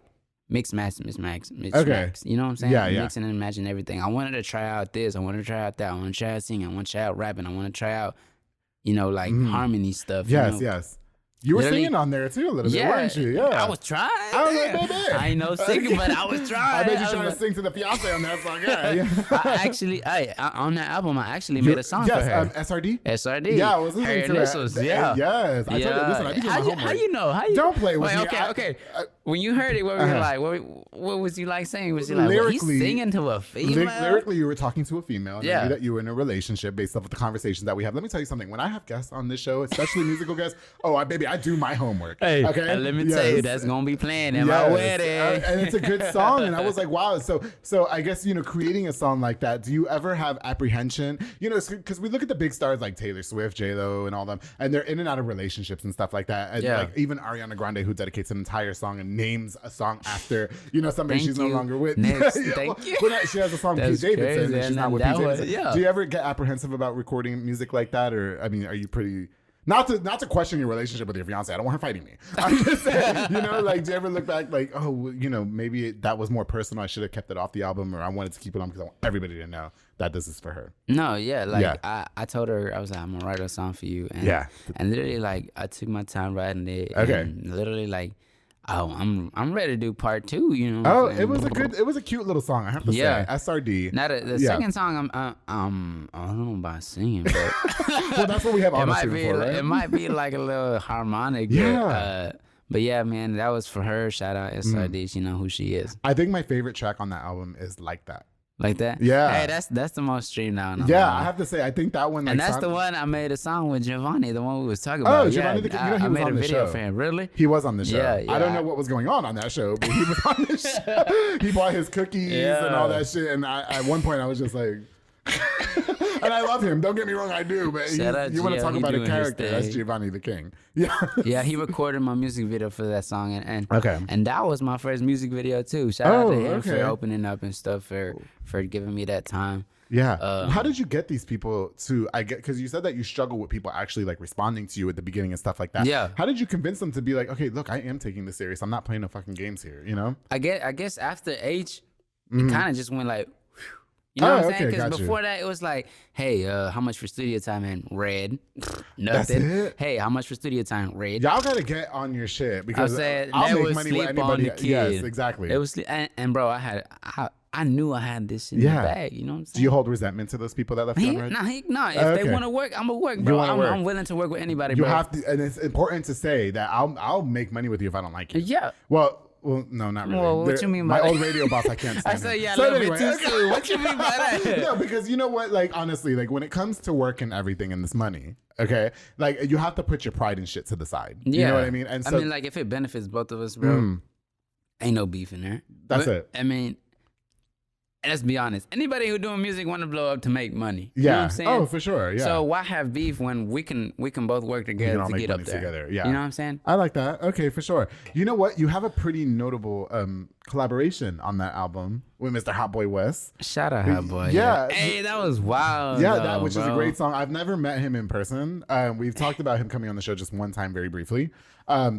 mix match. You know what I'm saying? Yeah. Mixing and matching everything. I wanted to try out this, I wanted to try out that, I want to try out singing, I want to try out rapping, I want to try out, like harmony stuff. Yes. You were singing on there too a little bit, weren't you? Yeah. I was trying. I was like, baby. I ain't no singer, but I was trying. I bet you trying to sing to the fiance on that song. Yeah. On that album, I actually made a song for her. SRD? SRD. Yeah, I was listening to initials, that. Yeah. Yes. I told you, listen, I be doing my homework. How you know? Don't play with me. Okay. When you heard it, what were you like? What was you like saying? Was you like, lyrically, he's singing to a female? Lyrically, you were talking to a female. And yeah. I knew that you were in a relationship based off of the conversations that we have. Let me tell you something. When I have guests on this show, especially musical guests, I do my homework. Hey, okay? And let me tell you, that's gonna be playing in my wedding. And it's a good song. And I was like, wow. So I guess, creating a song like that, do you ever have apprehension? Because we look at the big stars like Taylor Swift, J-Lo, and all them, and they're in and out of relationships and stuff like that. And like even Ariana Grande, who dedicates an entire song and names a song after, somebody she's no longer with. Next, thank you. She has a song Pete Davidson, and she's not with Pete Davidson. Do you ever get apprehensive about recording music like that? Or, are you pretty... Not to question your relationship with your fiance. I don't want her fighting me. I'm just saying, do you ever look back like, maybe that was more personal. I should have kept it off the album, or I wanted to keep it on because I want everybody to know that this is for her. No, I told her, I was like, I'm gonna write a song for you. And, and literally, I took my time writing it. Okay. And literally, I'm ready to do part 2. It was a cute little song. I have to say, SRD. Now the second song, I don't know about singing, but well, that's what we have honesty for, right? It might be like a little harmonic. Yeah. But yeah, man, that was for her. Shout out SRD. She know who she is. I think my favorite track on that album is Like That. Like that? Yeah. Hey, that's the most streamed now. Yeah, I have to say, I think that one. And that's the one I made a song with Giovanni, the one we was talking about. Oh, Giovanni, I made a video for him. Really? He was on the show. Yeah. I don't know what was going on that show, but he was on the show. He bought his cookies and all that shit. And at one point, I was just like... And I love him. Don't get me wrong, I do. But you want to talk about a character? That's Giovanni the King. Yeah. Yeah, he recorded my music video for that song, and okay. And that was my first music video too. Shout out to him for opening up and stuff, for giving me that time. Yeah. How did you get these people to? Because you said that you struggle with people actually like responding to you at the beginning and stuff like that. Yeah. How did you convince them to be like, okay, look, I am taking this serious. I'm not playing no fucking games here. I guess after H, it kind of just went like. You know what I'm saying? Because before that, it was like, hey, how much for studio time? And red, nothing. That's it? Hey, how much for studio time? Red. Y'all gotta get on your shit because I'll make money with anybody. Yes, exactly. It was, and bro, I knew I had this in the bag. You know what I'm saying? Do you hold resentment to those people that left you on red? No. If they want to work, I'm gonna work, bro. I'm willing to work with anybody. You bro. have to, and it's important to say that I'll make money with you if I don't like you. Yeah. Well, no, not really. Well, what you mean by my old radio boss? I can't stand. I said, a little bit too soon. What you mean by that? No, because you know what? Like honestly, like when it comes to work and everything and this money, okay, like you have to put your pride and shit to the side. You know what I mean? And so, like if it benefits both of us, bro, ain't no beef in there. That's it. I mean, let's be honest. Anybody who doing music want to blow up to make money. Yeah. You know what I'm saying? Oh, for sure. Yeah. So why have beef when we can both work together to get up there? Together. Yeah. You know what I'm saying? I like that. Okay, for sure. You know what? You have a pretty notable collaboration on that album with Mr. Hot Boy West. Shout out Hot Boy. Yeah. Hey, that was wild. Yeah, which is a great song. I've never met him in person. We've talked about him coming on the show just one time very briefly.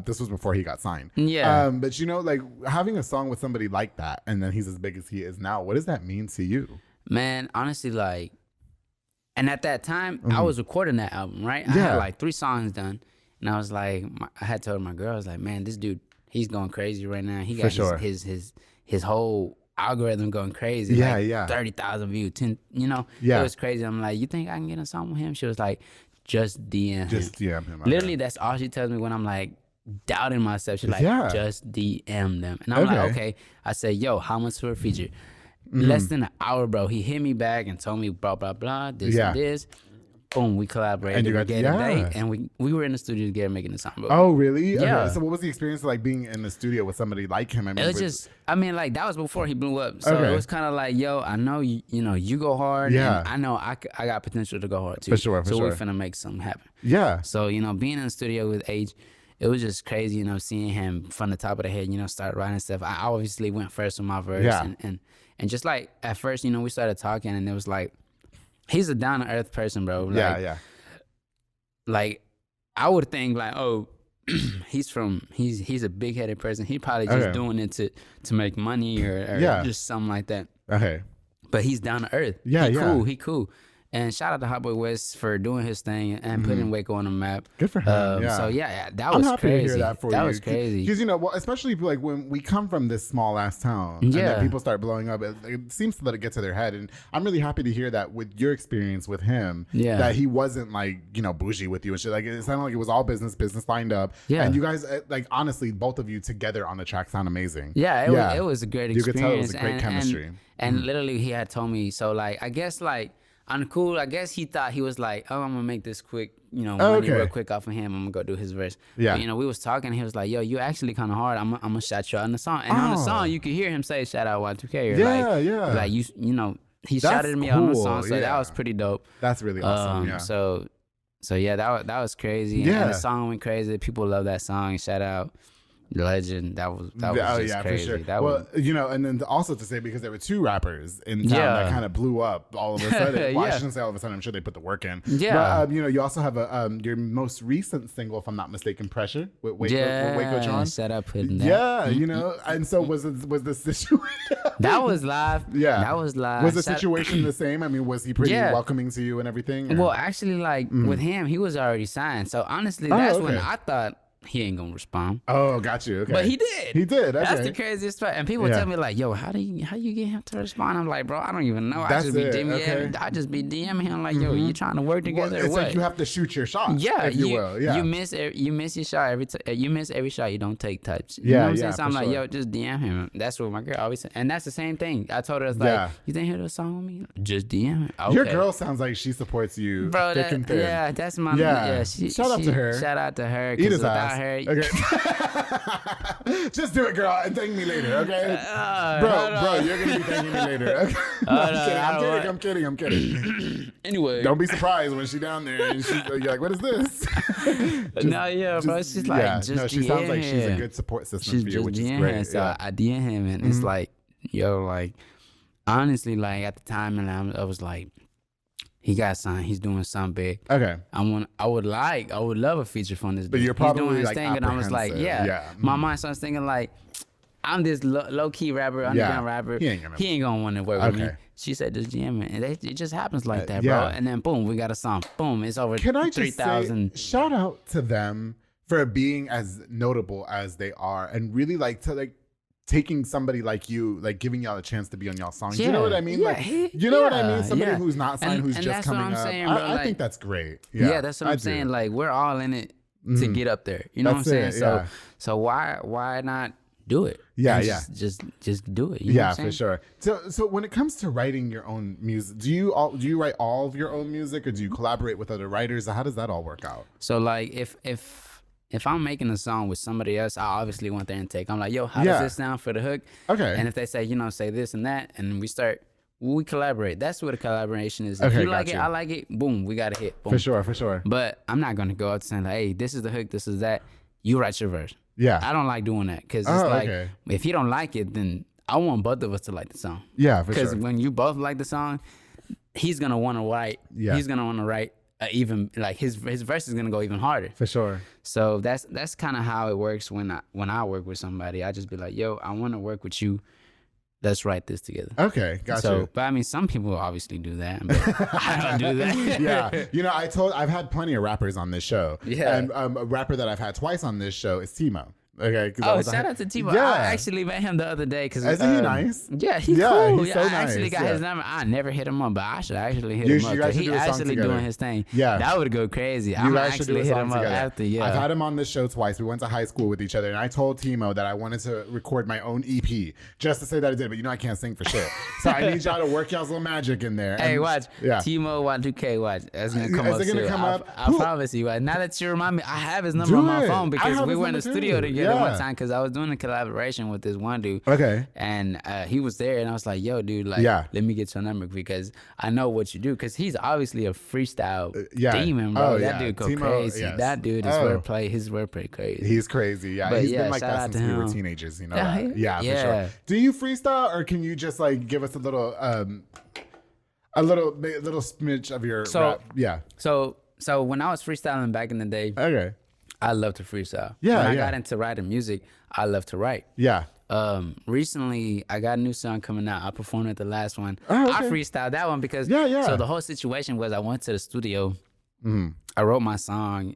This was before he got signed. Yeah. But like having a song with somebody like that and then he's as big as he is now, what does that mean to you? Man, honestly, like, and at that time, I was recording that album, right? I had like 3 songs done. And I was like, I had told my girl, I was like, man, this dude, he's going crazy right now. He got his whole algorithm going crazy. Yeah, 30,000 views, 10, It was crazy. I'm like, you think I can get a song with him? She was like, just DM him. Just DM him. Literally, that's all she tells me when I'm like, doubting myself. She's like, just DM them. And I'm like, okay. I said, yo, how much for a feature? Less than an hour, bro. He hit me back and told me blah, blah, blah, this and this. Boom, we collaborated. And you got a date, and we were in the studio together making the song. Bro. Oh, really? Yeah. Okay. So what was the experience like being in the studio with somebody like him? I mean, it was just, I mean, like, that was before he blew up. So it was kind of like, yo, I know you know, you go hard. Yeah. And I know I got potential to go hard too. For sure. So we're finna make something happen. Yeah. So, you know, being in the studio with H, it was just crazy, you know, seeing him from the top of the head, you know, start writing stuff. I obviously went first with my verse. Yeah. And just like at first, you know, we started talking and it was like, he's a down to earth person, bro. Like, like, I would think like, oh, he's a big headed person. He probably just doing it to make money or just something like that. Okay. But he's down to earth. Yeah, He cool. And shout out to Hot Boy West for doing his thing and putting Waco on the map. Good for him. So that was crazy. To hear that for you. That was crazy. Because, you know, well, especially like when we come from this small ass town and then people start blowing up, it seems to let it get to their head. And I'm really happy to hear that with your experience with him, that he wasn't like, you know, bougie with you and shit. Like it sounded like it was all business lined up. Yeah. And you guys, like honestly, both of you together on the track sound amazing. Yeah, it was a great experience. You could tell it was a great chemistry. And literally he had told me, so like, I guess like, I'm cool. I guess he thought he was like, oh, I'm gonna make this quick, you know, money real quick off of him. I'm gonna go do his verse. Yeah. But, you know, we was talking. He was like, yo, you actually kind of hard. I'm gonna shout you out in the song. And on the song, you could hear him say, shout out Y2k. Or like you know, he shouted me out on the song. So that was pretty dope. That's really awesome. So yeah, that was crazy. Yeah. And the song went crazy. People love that song. Shout out. Legend. That was just crazy. For sure. Well, you know, and then also to say, because there were two rappers in town that kind of blew up all of a sudden. Well, I shouldn't say all of a sudden. I'm sure they put the work in. Yeah. But, you know, you also have your most recent single, if I'm not mistaken, Pressure with Waco John. Shut up, putting that. Yeah, you know, and so was the situation. That was live. Yeah, that was live. Was the situation the same? I mean, was he pretty welcoming to you and everything? Or? Well, actually, like with him, he was already signed. So honestly, that's when I thought he ain't gonna respond. Oh, got you. Okay. But he did. He did. Okay. That's the craziest part. And people tell me like, yo, how you get him to respond? I'm like, bro, I don't even know. I just be DMing him like, yo, you trying to work together? Well, it's or what? Like you have to shoot your shot. Yeah, if you will. Yeah. You miss your shot every you miss every shot you don't take types. You know what I'm saying? So I'm like, yo, just DM him. That's what my girl always said. And that's the same thing. I told her, it's like, you think he'll do a song with me? Just DM him. Okay. Your girl sounds like she supports you. Bro, that's my shout out to her. Shout out to her. Eat his without ass. her, okay. Just do it, girl, and thank me later, okay? Bro, you're gonna be thanking me later. Okay? I'm kidding. Anyway, don't be surprised when she's down there and you're like, "What is this?" bro. It's just like, she sounds like she's a good support system for you, which is great. So I DM him, and it's like, yo, like, honestly, like at the time, and I was like, he got signed. He's doing something big. Okay. I would love a feature from this. But you're probably he's doing his like thing, and I was like, My mind starts thinking like, I'm this low key rapper, underground rapper. He ain't gonna want to work with me. She said, just jam it. And it just happens like that, bro. And then boom, we got a song. Boom, it's over 3,000. Shout out to them for being as notable as they are, and really like to like taking somebody like you, like giving y'all a chance to be on y'all songs. You know what I mean? Like, you know what I mean? Somebody who's not signed, who's just coming up. Saying, bro, I think that's great. Yeah, that's what I'm saying. Like, we're all in it to get up there. You know what I'm saying? So why not do it? Just do it. You know what I'm saying? For sure. So when it comes to writing your own music, do you write all of your own music, or do you collaborate with other writers? How does that all work out? So like if I'm making a song with somebody else, I obviously want their intake. I'm like, yo, how does this sound for the hook? Okay. And if they say, say this and that, and we collaborate. That's what a collaboration is. If you like it, I like it. Boom, we got a hit. Boom. For sure. But I'm not gonna go out saying like, hey, this is the hook, this is that. You write your verse. Yeah. I don't like doing that because it's like, if you don't like it, then I want both of us to like the song. Yeah, for sure. Because when you both like the song, he's gonna want to write. Yeah. He's gonna want to write. Even like his verse is gonna go even harder for sure. So that's kind of how it works when I work with somebody. I just be like, yo, I want to work with you. Let's write this together. Okay, gotcha. But I mean, some people obviously do that, but I don't do that. Yeah, I've had plenty of rappers on this show. Yeah, and a rapper that I've had twice on this show is Timo. Okay. Oh, shout out to Timo. Yeah. I actually met him the other day. Isn't he nice? Yeah, he's cool. He's so I nice. actually got his number. I never hit him up, but I should actually hit him up. You guys should He do a song actually together. doing his thing. Yeah. That would go crazy. You I'm guys should do actually a hit song him up together. after. Yeah. I've had him on this show twice. We went to high school with each other, and I told Timo that I wanted to record my own EP just to say that I did, but I can't sing for shit. So I need y'all to work y'all's little magic in there. Hey, And- watch. Yeah. Timo Y2k, watch. That's going to come Is up it gonna soon. come up? I promise you. Now that you remind me, I have his number Do on my it. phone I because have we his were in the number studio too. together Yeah. one time because I was doing a collaboration with this one dude. Okay. And he was there, and I was like, yo, dude, like, Yeah. let me get your number because I know what you do. Because he's obviously a freestyle yeah. demon, bro. Oh, That yeah. dude go Timo, crazy. yes. That dude is Oh. his wordplay crazy. He's crazy. Yeah. But He's yeah, been like shout that out since to we were him. teenagers. You know Yeah, that? Yeah, yeah. for sure. Do you freestyle, or can you just like give us a little smidge of your rap? Yeah. So when I was freestyling back in the day, Okay. I love to freestyle. Yeah, When I yeah. got into writing music, I love to write. Yeah. Recently I got a new song coming out. I performed at the last one. Oh, okay. I freestyled that one because Yeah. So the whole situation was I went to the studio. I wrote my song.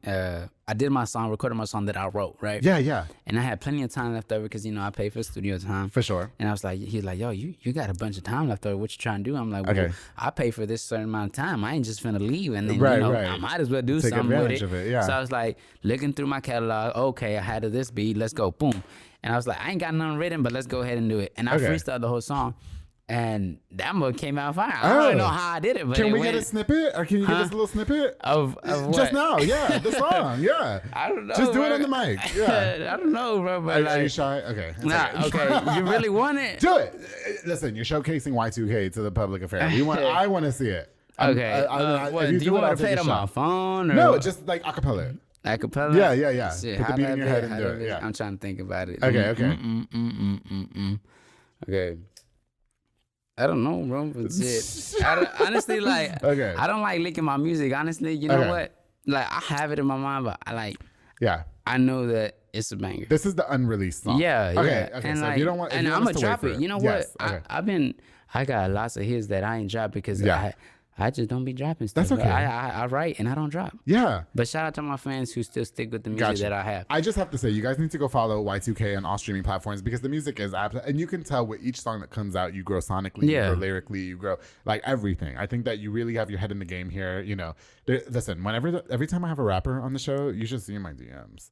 I did my song, recorded my song that I wrote, right? Yeah. And I had plenty of time left over because I pay for studio time. For sure. And I was like, he's like, yo, you got a bunch of time left over. What you trying to do? I'm like, well, Okay. I pay for this certain amount of time. I ain't just finna leave and then Right. I might as well do Take something with advantage it. of it, yeah. So I was like looking through my catalog. Okay, I had this beat. Let's go. Boom. And I was like, I ain't got nothing written, but let's go ahead and do it. And I Okay. freestyled the whole song. And that mode came out fine. I don't really know how I did it, but Can it we went get a snippet, or can you give us a little snippet of what? just now? Yeah, the song. Yeah. I don't know. Just do it bro. on the mic. Yeah. I don't know, bro. But Are you like, shy? Okay. It's nah, okay. okay. You really want it? Do it. Listen, you're showcasing Y2K to the public affair. I want to see it. Okay. If do you it, want I'll to play take it a on my shot. phone? Or No, what? just like acapella. Acapella? Yeah. Shit, Put the how beat in that your be? head and How do that it. be? Yeah. I'm trying to think about it. Okay. Okay. I don't know, bro. But shit. Honestly, like, Okay. I don't like leaking my music. Honestly, you know Okay. what? Like, I have it in my mind, but Yeah. I know that it's a banger. This is the unreleased song. Yeah. Okay. And So like, if you don't want, if and you I'm want us gonna to wait drop for it. You know Yes. what? Okay. I got lots of hits that I ain't dropped because Yeah. I just don't be dropping stuff. That's okay. I write and I don't drop. Yeah. But shout out to my fans who still stick with the music Gotcha. that I have. I just have to say, you guys need to go follow Y2K on all streaming platforms because the music is absolutely, and you can tell with each song that comes out, you grow sonically, Yeah. you grow lyrically, you grow like everything. I think that you really have your head in the game here. You know, listen, every time I have a rapper on the show, you should see my DMs.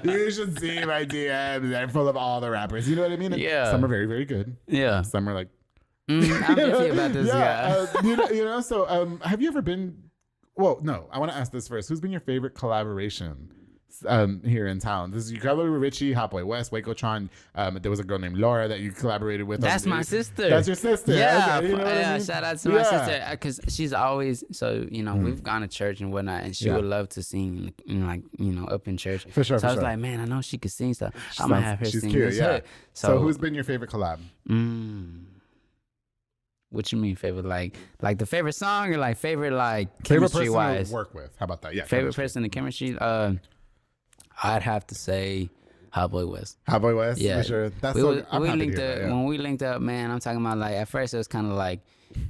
You should see my DMs. They're full of all the rappers. You know what I mean? And Yeah. Some are very, very good. Yeah. Some are like, I'm iffy about this guy. So have you ever been? Well, no. I want to ask this first. Who's been your favorite collaboration here in town? You collaborated with Richie, Hot Boy West, Y2k. There was a girl named Laura that you collaborated with. That's my sister. That's your sister. Yeah, Okay, you know what I mean? shout out to my sister because she's always we've gone to church and whatnot, and she would love to sing, up in church. For sure, So for I was sure. like, man, I know she could sing, so I'm gonna have her She's sing cute, this yeah. hook. So who's been your favorite collab? What you mean favorite? Like the favorite song or like favorite Favorite chemistry person wise? to work with? How about that? Yeah. Favorite chemistry. person in chemistry? I'd have to say Hot Boy West. Hot Boy West. Yeah, For sure. That's we, so. we I'm happy to linked hear up that, yeah. when we linked up, man. I'm talking about like at first it was kind of like,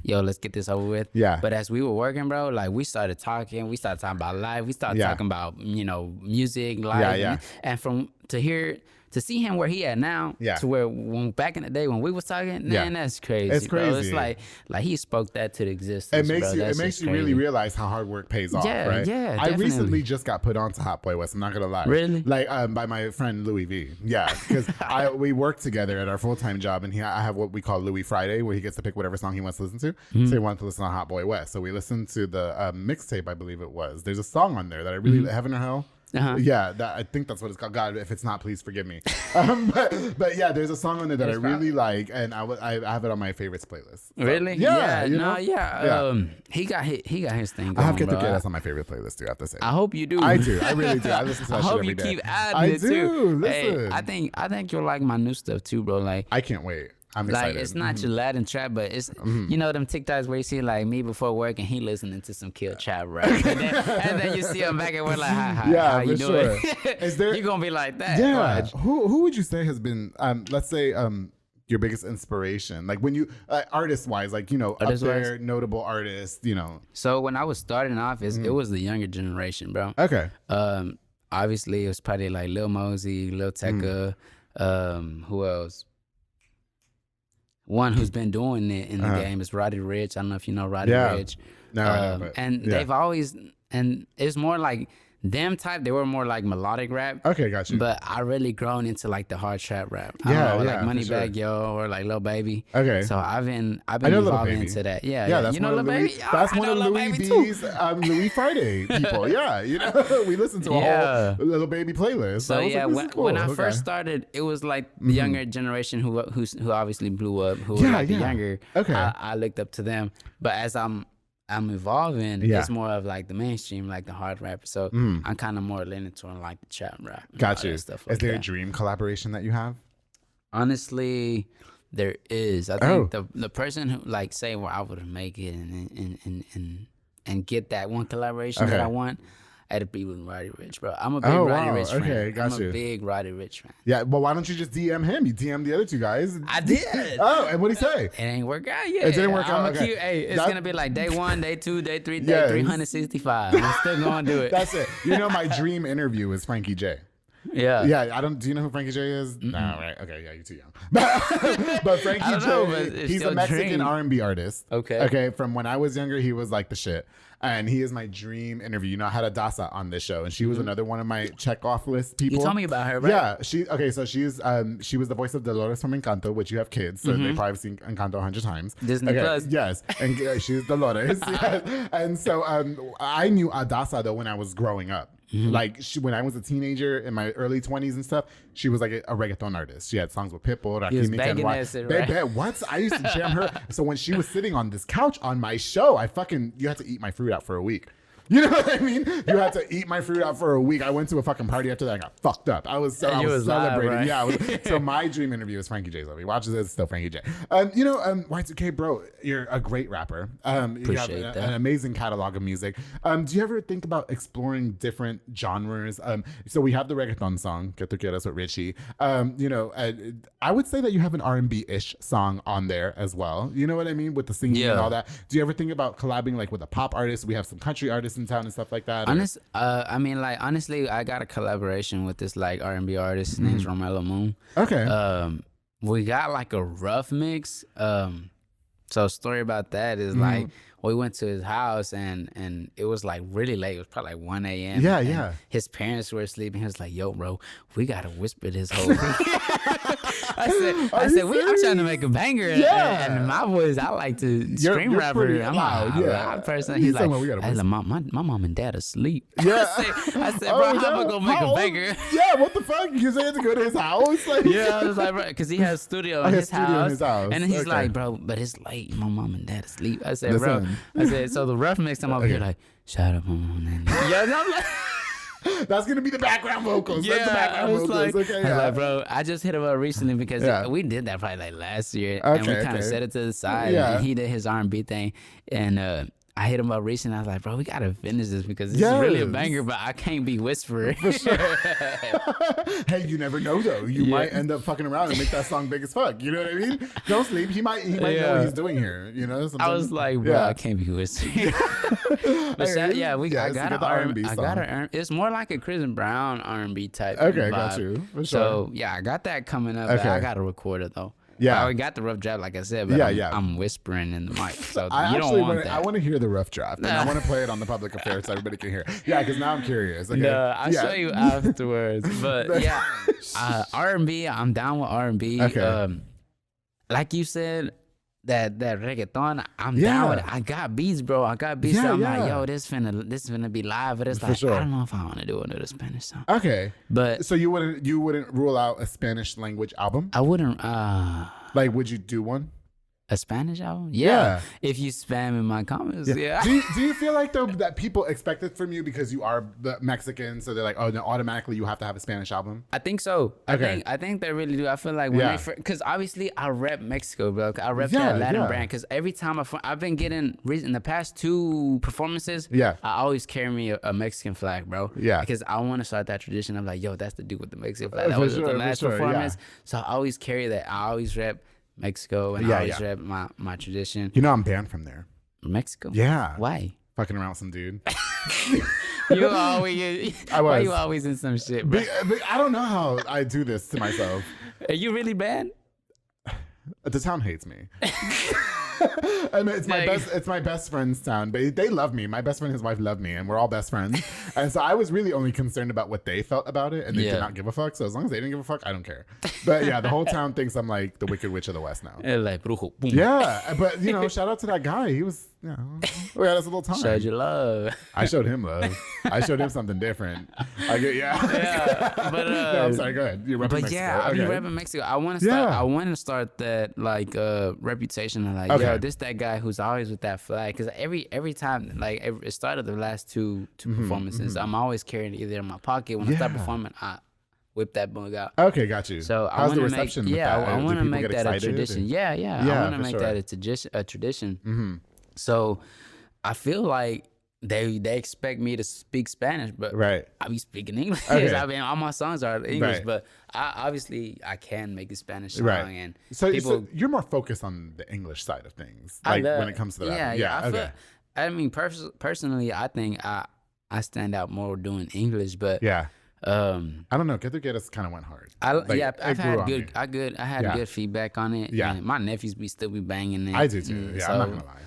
yo, let's get this over with. Yeah. But as we were working, bro, like we started talking. We started talking about life. We started Yeah. talking about music, life. Yeah. And from to see him where he at now, Yeah. to where when back in the day when we was talking, Yeah. man, that's crazy. It's bro. It's crazy. like he spoke that to the existence. It makes bro. you. That's It makes just you really crazy. realize how hard work pays off, Yeah, right? yeah, I definitely. recently just got put on to Hot Boy West. I'm not gonna lie. Really? Like by my friend Louis V. Yeah, because we work together at our full time job, and I have what we call Louis Friday, where he gets to pick whatever song he wants to listen to. Mm-hmm. So he wanted to listen to Hot Boy West. So we listened to the mixtape, I believe it was. There's a song on there that I really Heaven or Hell. Uh-huh. Yeah, I think that's what it's called. God, if it's not, please forgive me. But yeah, there's a song on there that I really like, and I have it on my favorites playlist. So, Really? Yeah. You know? Yeah. He got his thing going, I have Get bro. Together. That's on my favorite playlist too. I have to say. I hope you do. I do. I really do. I listen to that I shit hope every you day. keep adding I it do. too. Listen. Hey, I think you'll like my new stuff too, bro. Like I can't wait. I'm like excited. it's not your Latin trap, but it's you know them TikToks where you see like me before work and he listening to some Kill Trap rap, and then you see him back at work like, hi, Yeah, how you for doing? sure. Is there- you gonna be like that? Yeah. Watch. Who would you say has been let's say your biggest inspiration? Like when you artist wise, like up Artist-wise? there, notable artists. So when I was starting off, it was the younger generation, bro. Okay. obviously it was probably like Lil Mosey, Lil Tecca, who else? One who's been doing it in the game is Roddy Ricch. I don't know if you know Roddy Ricch. No, I know, but, and they've always, and it's more like them type. They were more like melodic rap. Okay, got you. But I really grown into like the hard trap rap. Like Moneybagg Yo or like Lil Baby. Okay. So I've been evolving into that. Yeah. That's you know one Lil of Baby. That's one of Louis B's Louis Friday people. Yeah, you know, we listen to a whole Lil Baby playlist. So yeah, like, when I first started, it was like the younger generation who obviously blew up, who were like the younger. Okay. I looked up to them, but as I'm evolving, it's more of like the mainstream, like the hard rap. So I'm kind of more leaning toward like the trap rap. Got you. Stuff like Is there that. a dream collaboration that you have? Honestly, there is. I think the person who like say where I would make it and get that one collaboration that I want. It'd be with Roddy Ricch, bro. I'm a big Roddy Ricch fan. Okay, got you. I'm a big Roddy Ricch fan. Yeah, well, why don't you just DM him? You DM the other two guys. I did. Oh, and what'd he say? It ain't work out yet. It didn't work out. Okay. Hey, it's gonna be like day 1, day 2, day 3, day 365. I'm still gonna do it. That's it. You know, my dream interview is Frankie J. Yeah. Yeah, do you know who Frankie J is? No, right. Okay, yeah, you're too young. But Frankie J, he's a Mexican R&B artist. Okay, from when I was younger, he was like the shit. And he is my dream interview. You know, I had Adasa on this show, and she was another one of my check off list people. You told me about her, right? Yeah, she was the voice of Dolores from Encanto, which you have kids, so they probably seen Encanto 100 times. Disney Plus. Yes, and she's Dolores. Yes. And so I knew Adasa though when I was growing up. Like when I was a teenager in my early 20s and stuff, she was like a reggaeton artist. She had songs with Pitbull, Rakim, right? What? I used to jam her. So when she was sitting on this couch on my show, you had to eat my fruit out for a week. You know what I mean? You had to eat my fruit out for a week. I went to a fucking party after that. I got fucked up. I was celebrating. Live, right? Yeah. So my dream interview is Frankie J's. If he watches this, it's still Frankie J. You know, Y2k, bro, you're a great rapper. You have an amazing catalog of music. Do you ever think about exploring different genres? So we have the reggaeton song, Que Tu Quieras with Richie. You know, I would say that you have an R&B-ish song on there as well. You know what I mean? With the singing and all that. Do you ever think about collabing like with a pop artist? We have some country artists in town and stuff like that. I mean, like honestly, I got a collaboration with this like R&B artist. His name's Romello Moon. Okay. We got like a rough mix. So story about that is like we went to his house and it was like really late. It was probably like 1 a.m. Yeah. His parents were asleep and he was like, "Yo, bro, we gotta whisper this whole thing." I said, I'm trying to make a banger. Yeah. And my voice, I like to scream rapper. I'm loud, a loud person. He's like, my mom and dad asleep. Yeah. I said, bro, how am I gonna make a banger? Yeah, what the fuck? You said to go to his house? Like, yeah, I was like, bro, because he has a studio in his house. And he's like, bro, but it's late. My mom and dad asleep. I said, bro, so the rough mix, I'm over here like, shout out my mom and dad. Yeah, and I'm like, that's gonna be the background vocals. Yeah, that's the background vocals. Like, okay, yeah. Like, bro, I just hit him up recently because we did that probably like last year, and we kind of set it to the side. Yeah. And he did his R&B thing, and I hit him up recently. I was like, bro, we gotta finish this because this is really a banger, but I can't be whispering. For sure. Hey, you never know though. You might end up fucking around and make that song big as fuck. You know what I mean? Don't sleep. He might know what he's doing here. You know. Sometimes. I was like, bro, I can't be whispering. But I got an R&B song. I got an. It's more like a Chris Brown R&B type. Okay, vibe. got you. For sure. So yeah, I got that coming up. Okay. I got to record it though. Yeah, I already got the rough draft, like I said, but I'm whispering in the mic, so you don't want that. I want to hear the rough draft, and I want to play it on the public affairs so everybody can hear. Yeah, because now I'm curious. Okay? No, I'll show you afterwards. But yeah, R&B, I'm down with R&B. Okay. Like you said, that reggaeton, I'm down with it. I got beats, bro. I got beats. So I'm like, yo, this finna be live. But it's like, I don't know if I want to do another Spanish song. Okay, but so you wouldn't rule out a Spanish language album? I wouldn't. Like, would you do one? A Spanish album? Yeah. If you spam in my comments, yeah. Do you feel like though that people expect it from you because you are Mexican, so they're like, oh, no, automatically you have to have a Spanish album? I think so. Okay. I think they really do. I feel like when because obviously I rep Mexico, bro. I rep that Latin brand because every time I've been getting in the past 2 performances. Yeah. I always carry me a Mexican flag, bro. Yeah. Because I want to start that tradition. I'm like, yo, that's the dude with the Mexican flag. That was the last performance. Yeah. So I always carry that. I always rep Mexico and I always rep my tradition. You know I'm banned from there. Mexico? Yeah. Why? fucking around with some dude. You always. Why you always in some shit, bro? I don't know how I do this to myself. Are you really bad? The town hates me. I mean, it's my best friend's town, but they love me. My best friend and his wife love me, and we're all best friends. And so I was really only concerned about what they felt about it, and they did not give a fuck. So as long as they didn't give a fuck, I don't care. But yeah, the whole town thinks I'm like the Wicked Witch of the West now. Like, brujo, boom. Yeah, but shout out to that guy. He was, we had us a little time. Showed you love. I showed him love. I showed him something different. But no, I'm sorry. Go ahead. You're repping Mexico. Yeah, I'll be repping Mexico. I want to start. I want to start that like reputation of like, yo, this that guy who's always with that flag. Because every time, like it started the last two performances, I'm always carrying it either in my pocket when I start performing. I whip that bug out. Okay, got you. So how's the reception? I want to make that a tradition. Yeah, I want to make that a tradition. Mm-hmm. So I feel like they expect me to speak Spanish, but I be speaking English. Okay. I mean, all my songs are English, but I can make a Spanish song. And so you're more focused on the English side of things, like when it comes to that. I mean, personally, I think I stand out more doing English, but I don't know. Get Together kind of went hard. I've had good feedback on it. Yeah, and my nephews still be banging it. I do too. Yeah, I'm not gonna lie.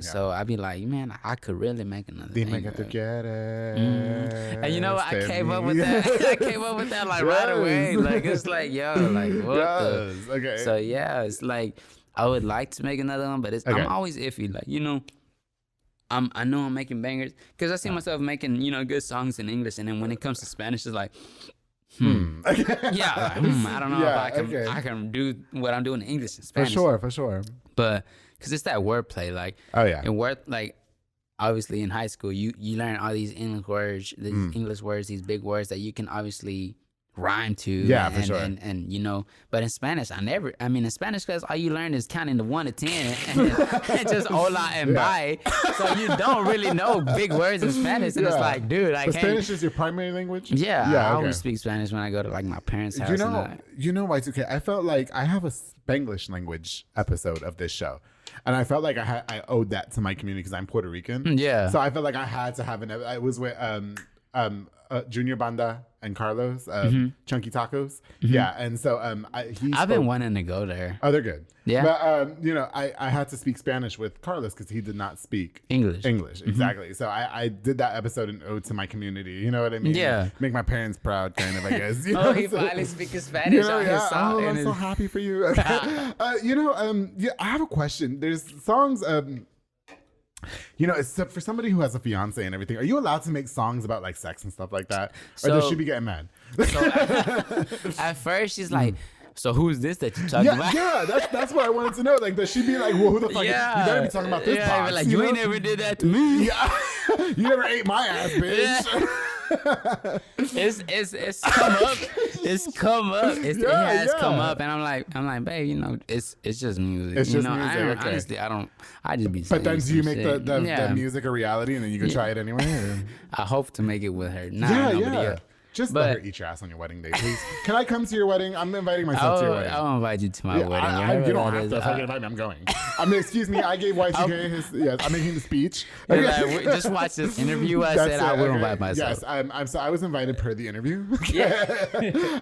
So I be like, man, I could really make another thing. Get Together. And you know what? I came up with that. I came up with that like right away. Like it's like, yo, like what the? Okay. So yeah, it's like I would like to make another one, but I'm always iffy. Like I know I'm making bangers because I see myself making good songs in English, and then when it comes to Spanish, it's like, I don't know if I can do what I'm doing in English and Spanish. For sure. But because it's that wordplay, like and like obviously in high school you learn all these English words, these big words that you can obviously rhyme to, for sure. And but in Spanish in Spanish class all you learn is counting to 1 to 10 and just hola and bye, so you don't really know big words in Spanish, and it's like, dude, I can't. Spanish is your primary language? I always speak Spanish when I go to like my parents' house. Y2k, I felt like I have a Spanglish language episode of this show, and I felt like I owed that to my community because I'm Puerto Rican. So I felt like I had to have it was with Junior Banda and Carlos, Chunky Tacos. Yeah, and so I've been wanting to go there. Oh, they're good. Yeah. But I had to speak Spanish with Carlos because he did not speak English, exactly. So I did that episode in ode to my community. You know what I mean? Yeah. Make my parents proud, kind of, I guess. He finally speaking Spanish on his song. I'm so happy for you. I have a question. There's songs. It's for somebody who has a fiance and everything. Are you allowed to make songs about like sex and stuff like that, or does she be getting mad? At first, she's like, "So who's this that you talking about?" Yeah, that's what I wanted to know. Like, does she be like, "Well, who the fuck? You better be talking about this box." Like, you ain't never did that to me. You never ate my ass, bitch. It's come up. It's come up. It has come up, and I'm like, babe, it's just music. It's just music. Honestly, I just be. But then, do you make the music a reality, and then you can try it anyway? Or? I hope to make it with her. Nobody else. Just let her eat your ass on your wedding day, please. Can I come to your wedding? I'm inviting myself to your wedding. I'll invite you to my wedding. You don't have to fucking invite me. I'm going. Excuse me. I gave Y2k his. Yes, I'm making the speech. Just watch this interview. I said I will invite myself. Yes, I was invited per the interview.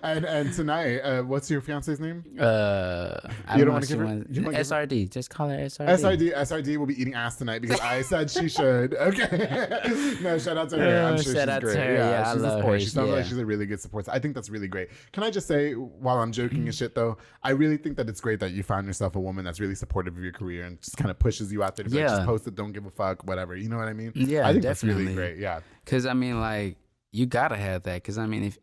And tonight, what's your fiance's name? You don't want to give her SRD. Just call her SRD. SRD will be eating ass tonight because I said she should. Okay. No, shout out to her. I'm sure she's great. Yeah, I love her. She sounds like she's a really good support. I think that's really great. Can I just say, while I'm joking and shit though, I really think that it's great that you found yourself a woman that's really supportive of your career and just kind of pushes you out there to be like, just post it, don't give a fuck, whatever. You know what I mean? Yeah, I think definitely. That's really great. Yeah. Because I mean, like, you gotta have that. Because I mean,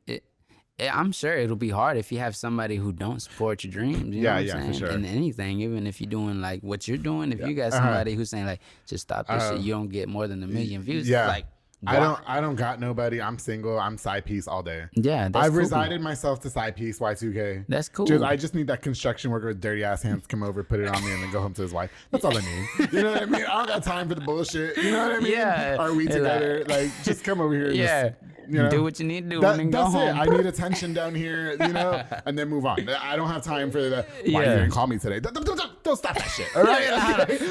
I'm sure it'll be hard if you have somebody who don't support your dreams. You know what I'm saying? For sure. And anything, even if you're doing like what you're doing, if you got somebody who's saying like, just stop this shit, you don't get more than 1 million views. Yeah. Like, I don't got nobody. I'm single. I'm side piece all day. Yeah, I've resided myself to side piece Y2k. That's cool. I just need that construction worker with dirty ass hands come over, put it on me, and then go home to his wife. That's all I need. You know what I mean? I don't got time for the bullshit. You know what I mean? Yeah. Are we together? Like, just come over here. And You know? Do what you need to do and then go that's it. home. I need attention down here, and then move on. I don't have time for the why you didn't call me today. Don't stop that shit. All right,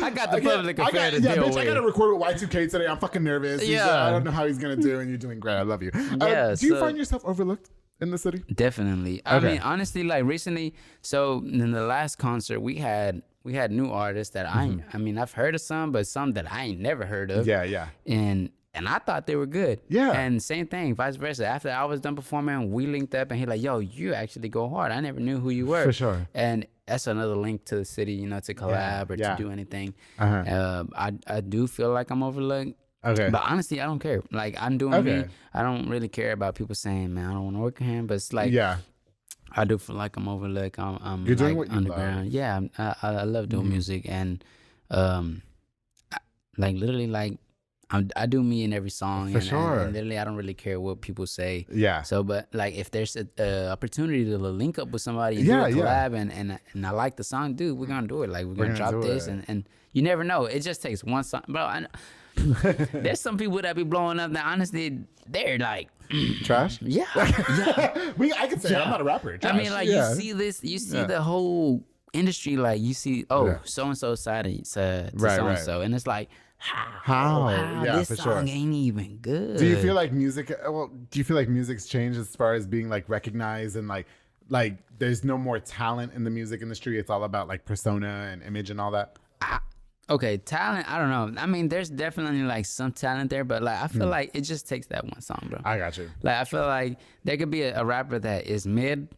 I got the public affair to deal with. I got to record with Y2k today. I'm fucking nervous. I don't know how he's gonna do, and you're doing great. I love you. Do you find yourself overlooked in the city? Definitely. I mean, honestly, like recently, so in the last concert we had new artists that I mean, I've heard of some, but some that I ain't never heard of. Yeah. And I thought they were good. Yeah. And same thing, vice versa. After I was done performing, we linked up and he like, yo, you actually go hard. I never knew who you were. For sure. And that's another link to the city, to collab or to do anything. I do feel like I'm overlooked. Okay. But honestly, I don't care. Like, I'm doing me. I don't really care about people saying, man, I don't want to work with him. But it's like, I do feel like I'm overlooked. I'm You're doing like what you underground. love. Yeah, I love doing music. And like literally, like, I do me in every song. For sure. And literally, I don't really care what people say. Yeah. So, but like, if there's a opportunity to link up with somebody and do a collab and I like the song, dude, we're gonna do it. Like, we're gonna drop this, and you never know. It just takes one song, bro. There's some people that be blowing up that honestly they're like trash. Yeah. I could say I'm not a rapper. Trash. I mean, like, you see this, you see the whole industry, like, you see, so and so side to so and so, and it's like, how this for song sure. ain't even good. Do you feel like music? Well, do you feel like music's changed as far as being like recognized and like there's no more talent in the music industry? It's all about like persona and image and all that. Okay, talent, I don't know. I mean, there's definitely like some talent there, but like I feel like it just takes that one song, bro. I got you. Like, I feel like there could be a rapper that is mid,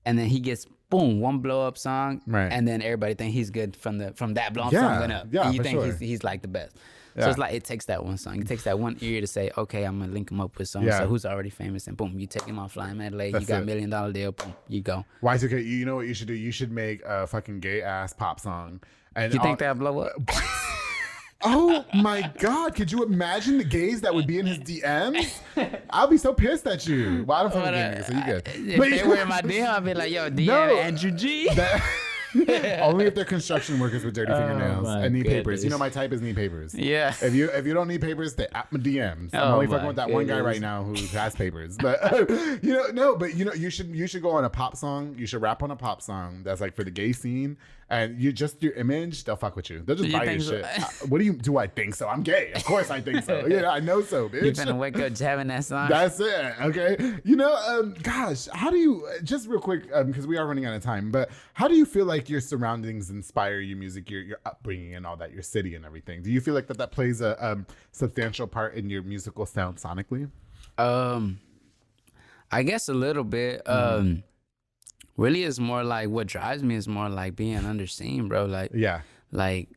and then he gets boom, one blow up song, and then everybody think he's good from that blow up song going up. Yeah, and you for think sure. he's like the best. So it's like it takes that one song. It takes that one ear to say, okay, I'm gonna link him up with someone who's already famous, and boom, you take him off Flying Mandalay, you got $1 million deal, boom, you go. Y2k, you know what you should do? You should make a fucking gay ass pop song. And You think that'll blow up? Oh my God! Could you imagine the gays that would be in his DMs? I'll be so pissed at you. Well, I don't fucking gay niggas, so you good. If they were in my DM, I'd be like, yo, DM Andrew G. Only if they're construction workers with dirty fingernails and need papers. goodness. You know my type is need papers. Yeah. If you don't need papers, stay at my DMs. I'm only fucking with that one guy right now who has papers. But you should go on a pop song. You should rap on a pop song that's like for the gay scene. And you just your image, they'll fuck with you. They'll just buy your shit. What do I think so? I'm gay. Of course I think so. Yeah, I know so, bitch. You finna wake up jamming that song? That's it. Okay. Gosh, how do you, just real quick, because we are running out of time, but how do you feel like your surroundings inspire your music, your upbringing and all that, your city and everything? Do you feel like that plays a substantial part in your musical sound sonically? I guess a little bit. Really, it's more like what drives me is more like being underseen, bro. Like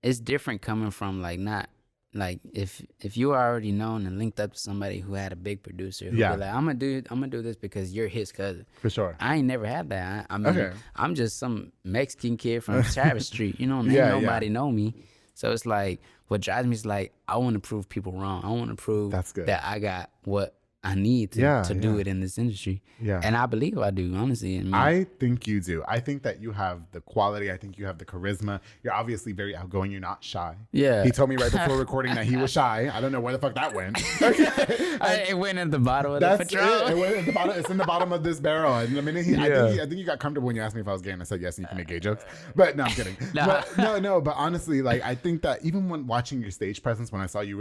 it's different coming from like not like if you are already known and linked up to somebody who had a big producer, who be like, I'm gonna do this because you're his cousin. For sure. I ain't never had that. I mean, I'm just some Mexican kid from Travis Street. You know, ain't nobody know me. So it's like what drives me is like I want to prove people wrong. I want to prove that I got what I need to do it in this industry. Yeah. And I believe I do, honestly. I think you do. I think that you have the quality. I think you have the charisma. You're obviously very outgoing. You're not shy. Yeah. He told me right before recording that he was shy. I don't know where the fuck that went. It went in the bottom of the Patron. It went in the bottom. It's in the bottom of this barrel. And I mean, I think you got comfortable when you asked me if I was gay, and I said yes, and you can make gay jokes. But no, I'm kidding. But honestly, like I think that even when watching your stage presence, when I saw you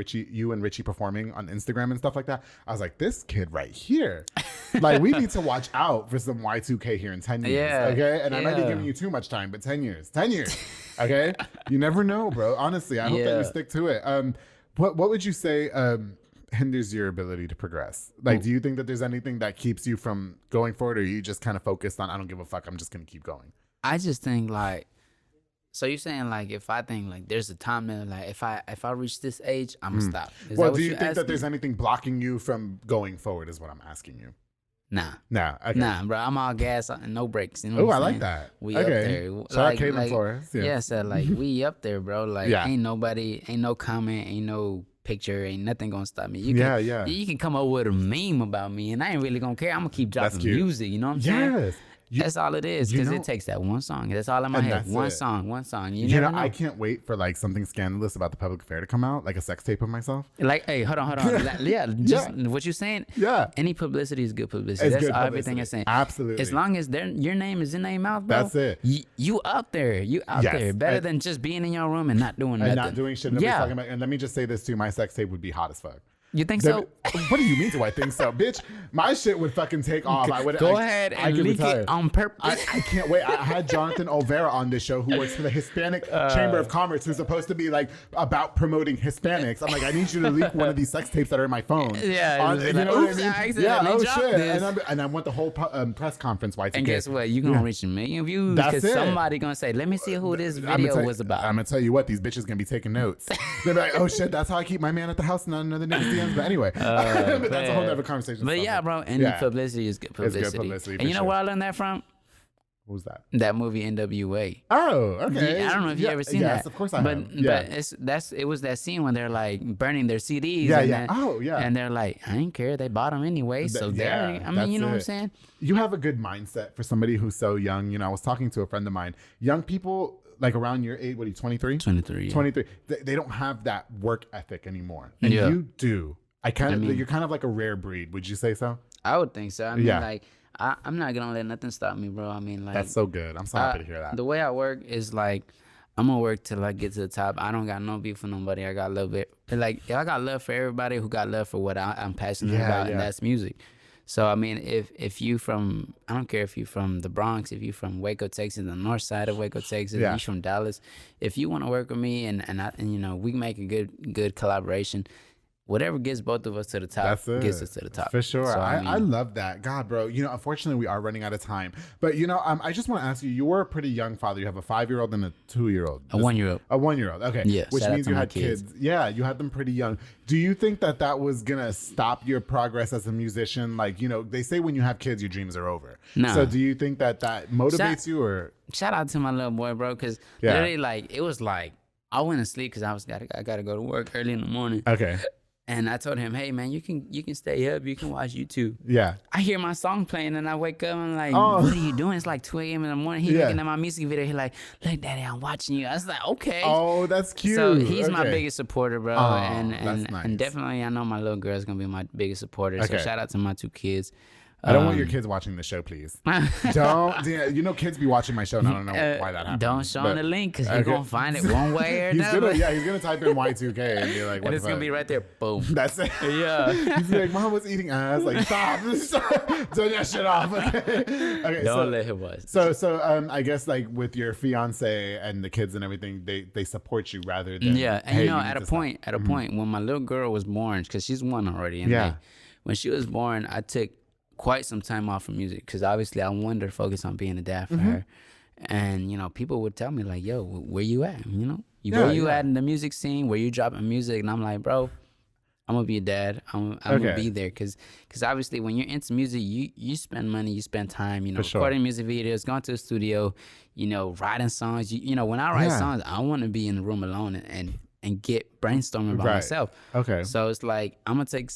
and Richie performing on Instagram and stuff like that, I was like, this kid right here, like we need to watch out for some Y2k here in 10 years. Okay. And I might be giving you too much time, but 10 years, okay. You never know, bro. Honestly, I hope that you stick to it. What would you say hinders your ability to progress? Like, do you think that there's anything that keeps you from going forward, or are you just kind of focused on, I don't give a fuck, I'm just gonna keep going? I just think like, so you're saying like if I think like there's a time limit, like if I reach this age, I'm gonna stop. Well, do you think that there's anything blocking you from going forward is what I'm asking you? Nah. Okay. Nah, bro. I'm all gas and no brakes. You know what I'm I saying? like that. We up there. Shout out Caitlin Flores. Yeah, so like we up there, bro. Like ain't nobody, ain't no comment, ain't no picture, ain't nothing gonna stop me. You can come up with a meme about me and I ain't really gonna care. I'm gonna keep dropping music, you know what I'm saying? Yes. That's all it is, because it takes that one song. That's all in my head. One song. You never know. I can't wait for like something scandalous about the public affair to come out, like a sex tape of myself. Like, hey, hold on. What you're saying. Yeah. Any publicity is good publicity. That's everything I'm saying. Absolutely. As long as your name is in their mouth, bro. That's it. You out there. You out there. Better than just being in your room and not doing nothing. And not doing shit. Nobody's talking about. And let me just say this too: my sex tape would be hot as fuck. You think so? What do you mean? Do I think so, bitch? My shit would fucking take off. I would go ahead and leak it on purpose. I can't wait. I had Jonathan Olvera on this show, who works for the Hispanic Chamber of Commerce, who's supposed to be like about promoting Hispanics. I'm like, I need you to leak one of these sex tapes that are in my phone. Yeah, you know what I mean? Yeah, oh shit. And I want the whole press conference. Y2k. And guess what? You're gonna reach 1 million views because somebody gonna say, "Let me see who this video was about." I'm gonna tell you what, these bitches gonna be taking notes. They're like, "Oh shit, that's how I keep my man at the house, not another nigga's DMs." But anyway. But that's a whole other conversation. But yeah, bro, any publicity is good publicity. It's good publicity. And you know where I learned that from? What was that? That movie NWA. Oh, okay. I don't know if you ever seen that. Yes, of course I have. But it was that scene when they're like burning their CDs. And they're like, I didn't care. They bought them anyway. So you know what I'm saying? You have a good mindset for somebody who's so young. You know, I was talking to a friend of mine. Young people, like around your age, what are you, 23? 23. 23. They don't have that work ethic anymore. And you do. You're kind of like a rare breed. Would you say so? I would think so. I mean, like, I'm not gonna let nothing stop me, bro. I mean, like, that's so good. I'm so happy to hear that. The way I work is like, I'm gonna work till I get to the top. I don't got no beef with nobody. I got love it. Like, I got love for everybody who got love for what I'm passionate about, and that's music. So I mean, if you from, I don't care if you from the Bronx, if you from Waco, Texas, the north side of Waco, Texas, if you from Dallas, if you want to work with me and you know, we make a good collaboration. Whatever gets both of us to the top gets us to the top. For sure. So, I love that. God, bro. You know, unfortunately, we are running out of time. But, you know, I just want to ask you, you were a pretty young father. You have a 5-year-old and a 2-year-old. A 1-year-old. A 1-year-old. Okay. Yeah. Which means you had kids. Yeah, you had them pretty young. Do you think that was going to stop your progress as a musician? Like, you know, they say when you have kids, your dreams are over. No. So do you think that motivates you or? Shout out to my little boy, bro, because literally, like, it was like, I went to sleep because I got to go to work early in the morning. Okay. And I told him, hey, man, you can stay up. You can watch YouTube. Yeah. I hear my song playing and I wake up and I'm like, what are you doing? It's like 2 a.m. in the morning. He's looking at my music video. He's like, look, Daddy, I'm watching you. I was like, okay. Oh, that's cute. So he's my biggest supporter, bro. Oh, and nice. And definitely I know my little girl's going to be my biggest supporter. Okay. So shout out to my 2 kids. I don't want your kids watching the show, please. Don't. You know, kids be watching my show, and I don't know why that happens. Don't show them the link because you're going to find it one way or another. He's going to type in Y2k and be like, what and it's going to be right there. Boom. That's it. Yeah. He's like, Mom was eating ass. Like, stop. Turn that shit off. Okay. Don't let him watch. So I guess, like, with your fiance and the kids and everything, they support you rather than. Yeah. And, you know, at a point, when my little girl was born, because she's 1 already. And like, when she was born, I took quite some time off from music because obviously I wanted to focus on being a dad for her. And, you know, people would tell me like, yo, where you at? You know, where you at in the music scene? Where you dropping music? And I'm like, bro, I'm going to be a dad. I'm going to be there because obviously when you're into music, you spend money, you spend time, you know, recording music videos, going to the studio, you know, writing songs. You know, when I write songs, I want to be in the room alone and get brainstorming by myself. Okay. So it's like, I'm going to take,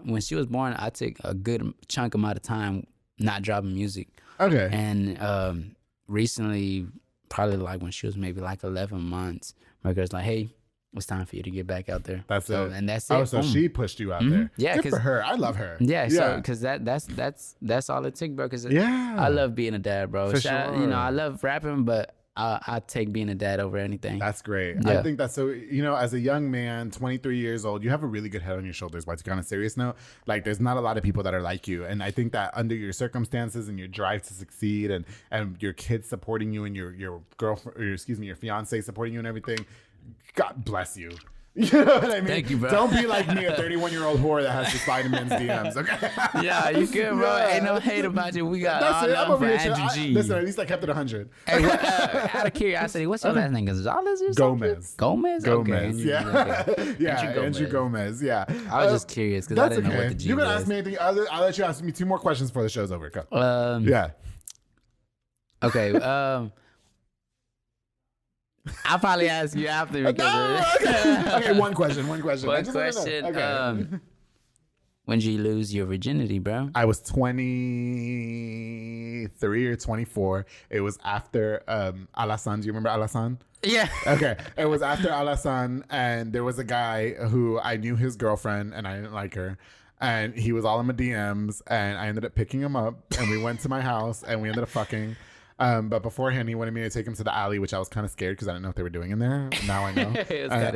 when she was born, I took a good chunk amount of time not dropping music. Okay. And recently, probably like when she was maybe like 11 months, my girl's like, hey, it's time for you to get back out there. That's it. And that's it. Oh, so she pushed you out there. Yeah. Good for her. I love her. Yeah. So, because that's all it took, bro. Because I love being a dad, bro. For sure. You know, I love rapping, but I take being a dad over anything. That's great. Yeah. I think that's so, you know, as a young man, 23 years old, you have a really good head on your shoulders. But on a serious note, like there's not a lot of people that are like you. And I think that under your circumstances and your drive to succeed and your kids supporting you and your girlfriend, or your fiance supporting you and everything, God bless you. You know what I mean? Thank you, bro. Don't be like me, a 31-year-old whore that has to slide in men's DMs, okay? Yeah, you good, bro. Yeah. Ain't no hate about you. We got all love for Andrew G. Listen, at least I kept it 100. Hey, out of curiosity, what's your last name? Gonzalez or something? Gomez? Gomez, okay. Yeah. Andrew Gomez, yeah. I was just curious because I didn't know what the G You can was. ask me anything. I'll let you ask me 2 more questions before the show's over. Go. Yeah. Okay. I'll probably ask you after because okay, one question. One question. Okay. When did you lose your virginity, bro? I was 23. 23 or 24. It was after Alassane. Do you remember Alassane? Yeah. Okay. It was after Alassane, and there was a guy who I knew his girlfriend, and I didn't like her. And he was all in my DMs, and I ended up picking him up, and we went to my house, and we ended up fucking. But beforehand, he wanted me to take him to the alley, which I was kind of scared because I didn't know what they were doing in there. Now I know,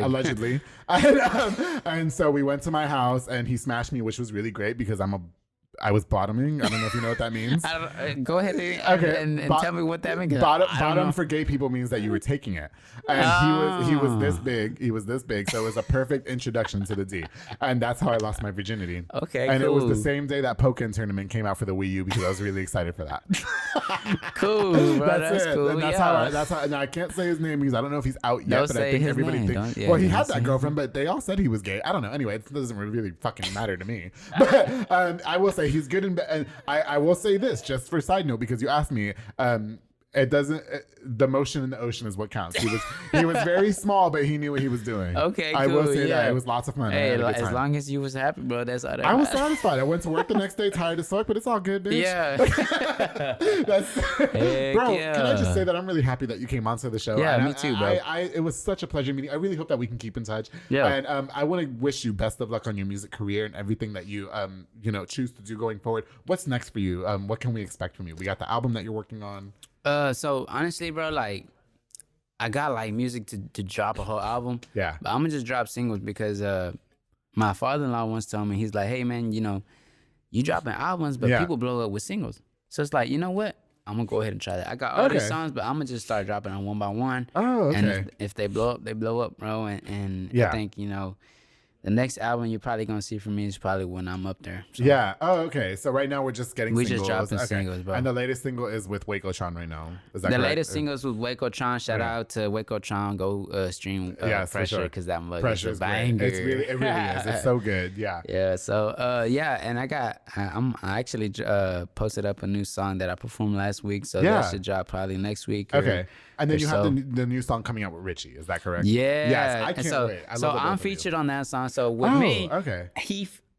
allegedly. And so we went to my house, and he smashed me, which was really great because I was bottoming. I don't know if you know what that means. Go ahead and tell me what that means. Bottom for gay people means that you were taking it. And he was this big. He was this big. So it was a perfect introduction to the D. And that's how I lost my virginity. Okay, and cool. it was the same day that Pokken tournament came out for the Wii U because I was really excited for that. Cool, bro. That's cool. And that's how. And I can't say his name because I don't know if he's out yet. But I think everybody thinks. Well, he had that girlfriend, but they all said he was gay. I don't know. Anyway, it doesn't really fucking matter to me. But I will say he's good and I will say this just for side note because you asked me. It doesn't. The motion in the ocean is what counts. He was very small, but he knew what he was doing. Okay, cool. I will say that it was lots of fun. Hey, as long as you was happy, bro, that's all that I was satisfied. I went to work the next day tired as fuck, but it's all good, bitch. Yeah. Bro, can I just say that I'm really happy that you came onto the show? Yeah, me too, bro. It was such a pleasure meeting. I really hope that we can keep in touch. Yeah. And I want to wish you best of luck on your music career and everything that you choose to do going forward. What's next for you? What can we expect from you? We got the album that you're working on. So honestly, bro, like I got like music to drop a whole album. Yeah. But I'm gonna just drop singles because my father-in-law once told me, he's like, hey man, you dropping albums, but people blow up with singles. So it's like, you know what? I'm gonna go ahead and try that. I got all these songs, but I'm gonna just start dropping them one by one. Oh, okay. And if they blow up, they blow up, bro. And I think, the next album you're probably gonna see from me is probably when I'm up there. So. Yeah. Oh, okay. So right now we're just getting singles. Just dropping singles, bro. And the latest single is with Y2k right now. Is that the correct? latest singles with Y2k. Shout out to Y2k. Go stream Pressure because that mug is a banger. It really is. It's so good. Yeah. Yeah. So and I actually posted up a new song that I performed last week. So that should drop probably next week. Okay. And then you have the new song coming out with Richie. Is that correct? Yeah. Yes. I can't wait. So I'm featured on that song. So with me, okay.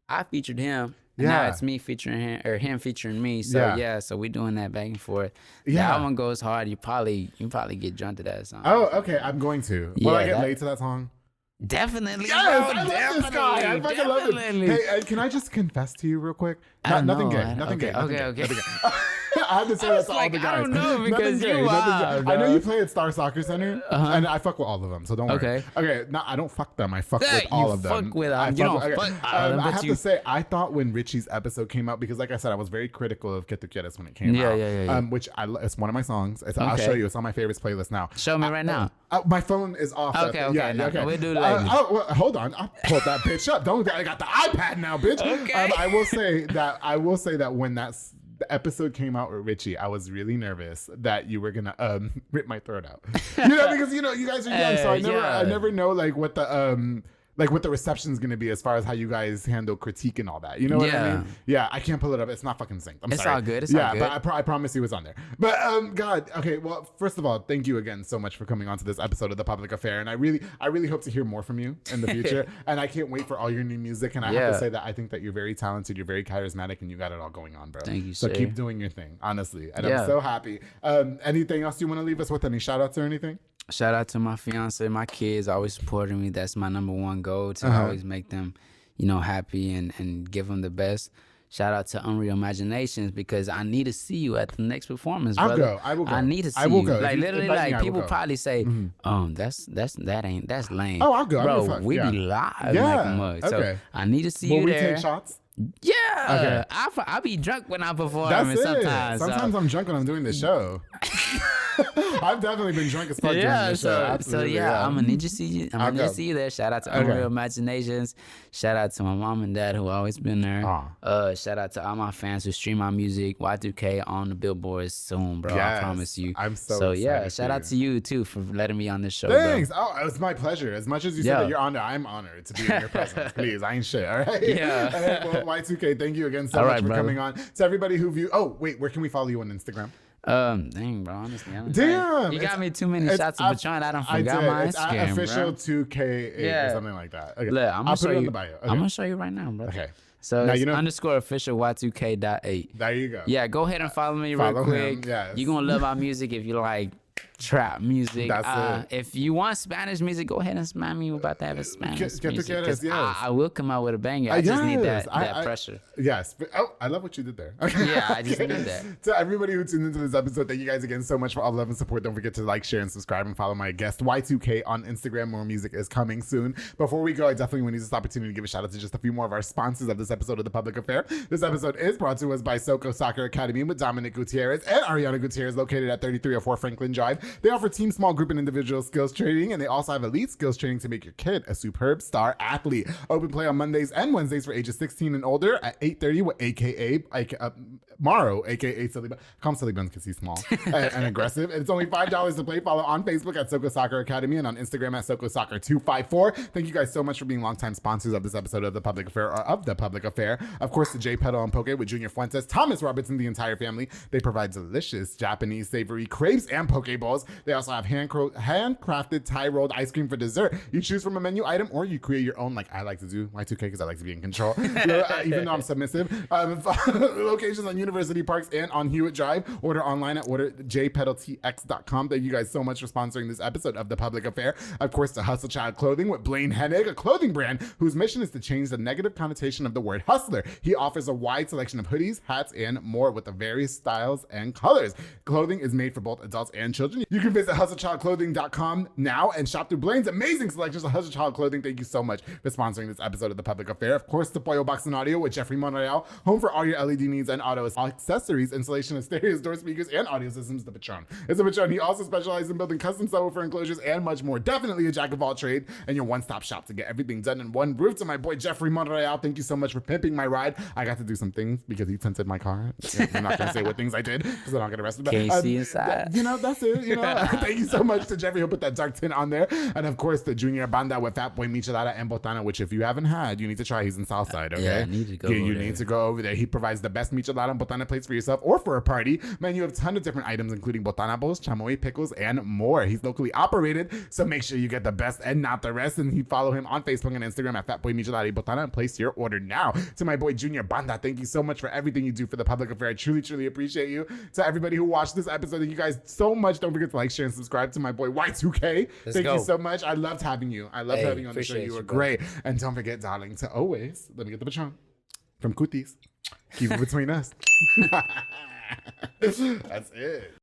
I featured him. And now it's me featuring him or him featuring me. So so we're doing that back and forth. Yeah. That one goes hard. You probably get drunk to that song. Oh, okay. I'm going to. Will I get laid to that song? Definitely. Yes, bro, I love this guy. I fucking love him. Hey, can I just confess to you real quick? Nothing gay. Nothing gay. I have to say that to all the guys. I don't know because you're wild. I know you play at Star Soccer Center, and I fuck with all of them, so don't worry. Okay. No, I don't fuck them. I fuck with all of them. Fuck with them. You don't fuck. I have to say, I thought when Richie's episode came out, because like I said, I was very critical of Get the Quieres when it came out. Yeah. Which it's one of my songs. I'll show you. It's on my favorites playlist now. Show me right now. My phone is off. Okay. Okay. We'll do later. Hold on. I'll pull that bitch up. I got the iPad now, bitch. Okay. I will say that when the episode came out with Richie, I was really nervous that you were gonna rip my throat out. Because you guys are young, so I never know what the reception is gonna be as far as how you guys handle critique and all that. You know what I mean? Yeah, I can't pull it up. It's not fucking synced. It's sorry. all good. It's all good. But I promise you it's on there. But God, okay. Well, first of all, thank you again so much for coming on to this episode of The Public Affair, and I really hope to hear more from you in the future. And I can't wait for all your new music. And I have to say that I think that you're very talented, you're very charismatic, and you got it all going on, bro. Thank you. So keep doing your thing, honestly. And I'm so happy. Anything else you want to leave us with? Any shout outs or anything? Shout out to my fiance, my kids always supporting me. That's my number one goal, to always make them, happy and give them the best. Shout out to Unreal Imaginations because I need to see you at the next performance, brother. I will go. I need to see you. Like literally, people probably say, that's lame. Oh, I'll go. Bro, we be live like a mug. So I need to see you there. Will we take shots? Yeah. Okay. I be drunk when I perform. That's sometimes. Sometimes I'm drunk when I'm doing the show. I've definitely been drunk as fuck during this show. Absolutely, I'm gonna need to see you. I'm gonna need to see you there. Shout out to Unreal Imaginations. Shout out to my mom and dad who always been there. Shout out to all my fans who stream my music. Y2k on the billboards soon, bro. I promise you. I'm so excited. Shout out to you too for letting me on this show. Thanks. Bro. Oh, it's my pleasure. As much as you said that you're honored, I'm honored to be in your presence. Please, I ain't shit. All right. Yeah. Well, Y2k, thank you again so much for coming on. To everybody who view. Oh wait, where can we follow you on Instagram? Dang, bro. Honestly, damn, you got me too many shots of Patron. I don't forgot my Instagram, official bro. Y2k or something like that. Okay. Look, I'll put it on the bio. Okay. I'm gonna show you right now, bro. Okay. So now, it's _official Y2k.8. There you go. Yeah, go ahead and follow me real quick. Yes. You're going to love our music if you like trap music. That's it. If you want Spanish music, go ahead and spam me about to have a Spanish music. Yes. I will come out with a banger. I just need that pressure. Yes. I love what you did there. Yeah, I just need that. To everybody who tuned into this episode, thank you guys again so much for all the love and support. Don't forget to like, share, and subscribe, and follow my guest Y2k on Instagram. More music is coming soon. Before we go, I definitely want to use this opportunity to give a shout out to just a few more of our sponsors of this episode of The Public Affair. This episode is brought to us by SoCo Soccer Academy with Dominic Gutierrez and Ariana Gutierrez, located at 3304 Franklin Drive. They offer team, small group, and individual skills training, and they also have elite skills training to make your kid a superb star athlete. Open play on Mondays and Wednesdays for ages 16 and older at 8:30 with AKA Morrow, aka Silly Buns. Call him Silly Buns because he's small and aggressive. And it's only $5 to play. Follow on Facebook at SoCo Soccer Academy and on Instagram at SoCo Soccer 254. Thank you guys so much for being longtime sponsors of this episode of The Public Affair, or of The Public Affair. Of course, the J Pedal and Poke with Junior Fuentes, Thomas Roberts, and the entire family. They provide delicious Japanese savory crepes and poke bowls. They also have handcrafted Thai rolled ice cream for dessert. You choose from a menu item, or you create your own, like I like to do. Y2k because I like to be in control. Even though I'm submissive. Locations on University Parks and on Hewitt Drive. Order online at jpedaltx.com. Thank you guys so much for sponsoring this episode of The Public Affair. Of course, the Hustle Child Clothing with Blaine Hennig, a clothing brand whose mission is to change the negative connotation of the word hustler. He offers a wide selection of hoodies, hats, and more with the various styles and colors. Clothing is made for both adults and children. You can visit hustlechildclothing.com now and shop through Blaine's amazing selections of Hustle Child Clothing. Thank you so much for sponsoring this episode of The Public Affair. Of course, the Pollo Box and Audio with Jeffrey Monreal, home for all your LED needs and auto accessories, installation of stereos, door speakers, and audio systems. The Patron. It's a Patron. He also specializes in building custom subwoofer enclosures and much more. Definitely a jack of all trade and your one-stop shop to get everything done in one roof. To my boy Jeffrey Monreal, thank you so much for pimping my ride. I got to do some things because he tinted my car. I'm not going to say what things I did because I don't get arrested. Can't see inside. That's it. Thank you so much to Jeffrey who put that dark tint on there. And of course, the Junior Banda with Fat Boy Michelada and Botana, which if you haven't had, you need to try. He's in Southside, okay? Yeah, I need to go You need to go over there. He provides the best Michelada and Botana plates for yourself or for a party. Man, you have a ton of different items, including Botana bowls, chamoy, pickles, and more. He's locally operated, so make sure you get the best and not the rest. And you follow him on Facebook and Instagram at Fat Boy Michelada y Botana and place your order now. To my boy Junior Banda, thank you so much for everything you do for The Public Affair. I truly, truly appreciate you. To everybody who watched this episode, thank you guys so much. Don't forget to like, share, and subscribe to my boy Y2k. Thank you so much. I loved having you. I loved having you on the show. You were great. And don't forget, darling, to always let me get the Patron from Cooties. Keep it between us. That's it.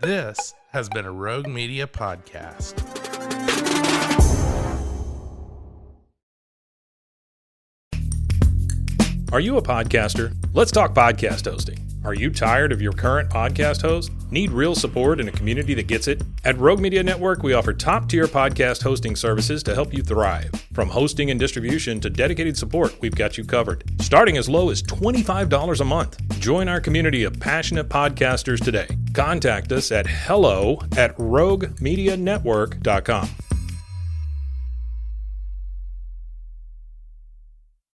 This has been a Rogue Media podcast. Are you a podcaster? Let's talk podcast hosting. Are you tired of your current podcast host? Need real support and a community that gets it? At Rogue Media Network, we offer top-tier podcast hosting services to help you thrive. From hosting and distribution to dedicated support, we've got you covered. Starting as low as $25 a month. Join our community of passionate podcasters today. Contact us at hello@roguemedianetwork.com.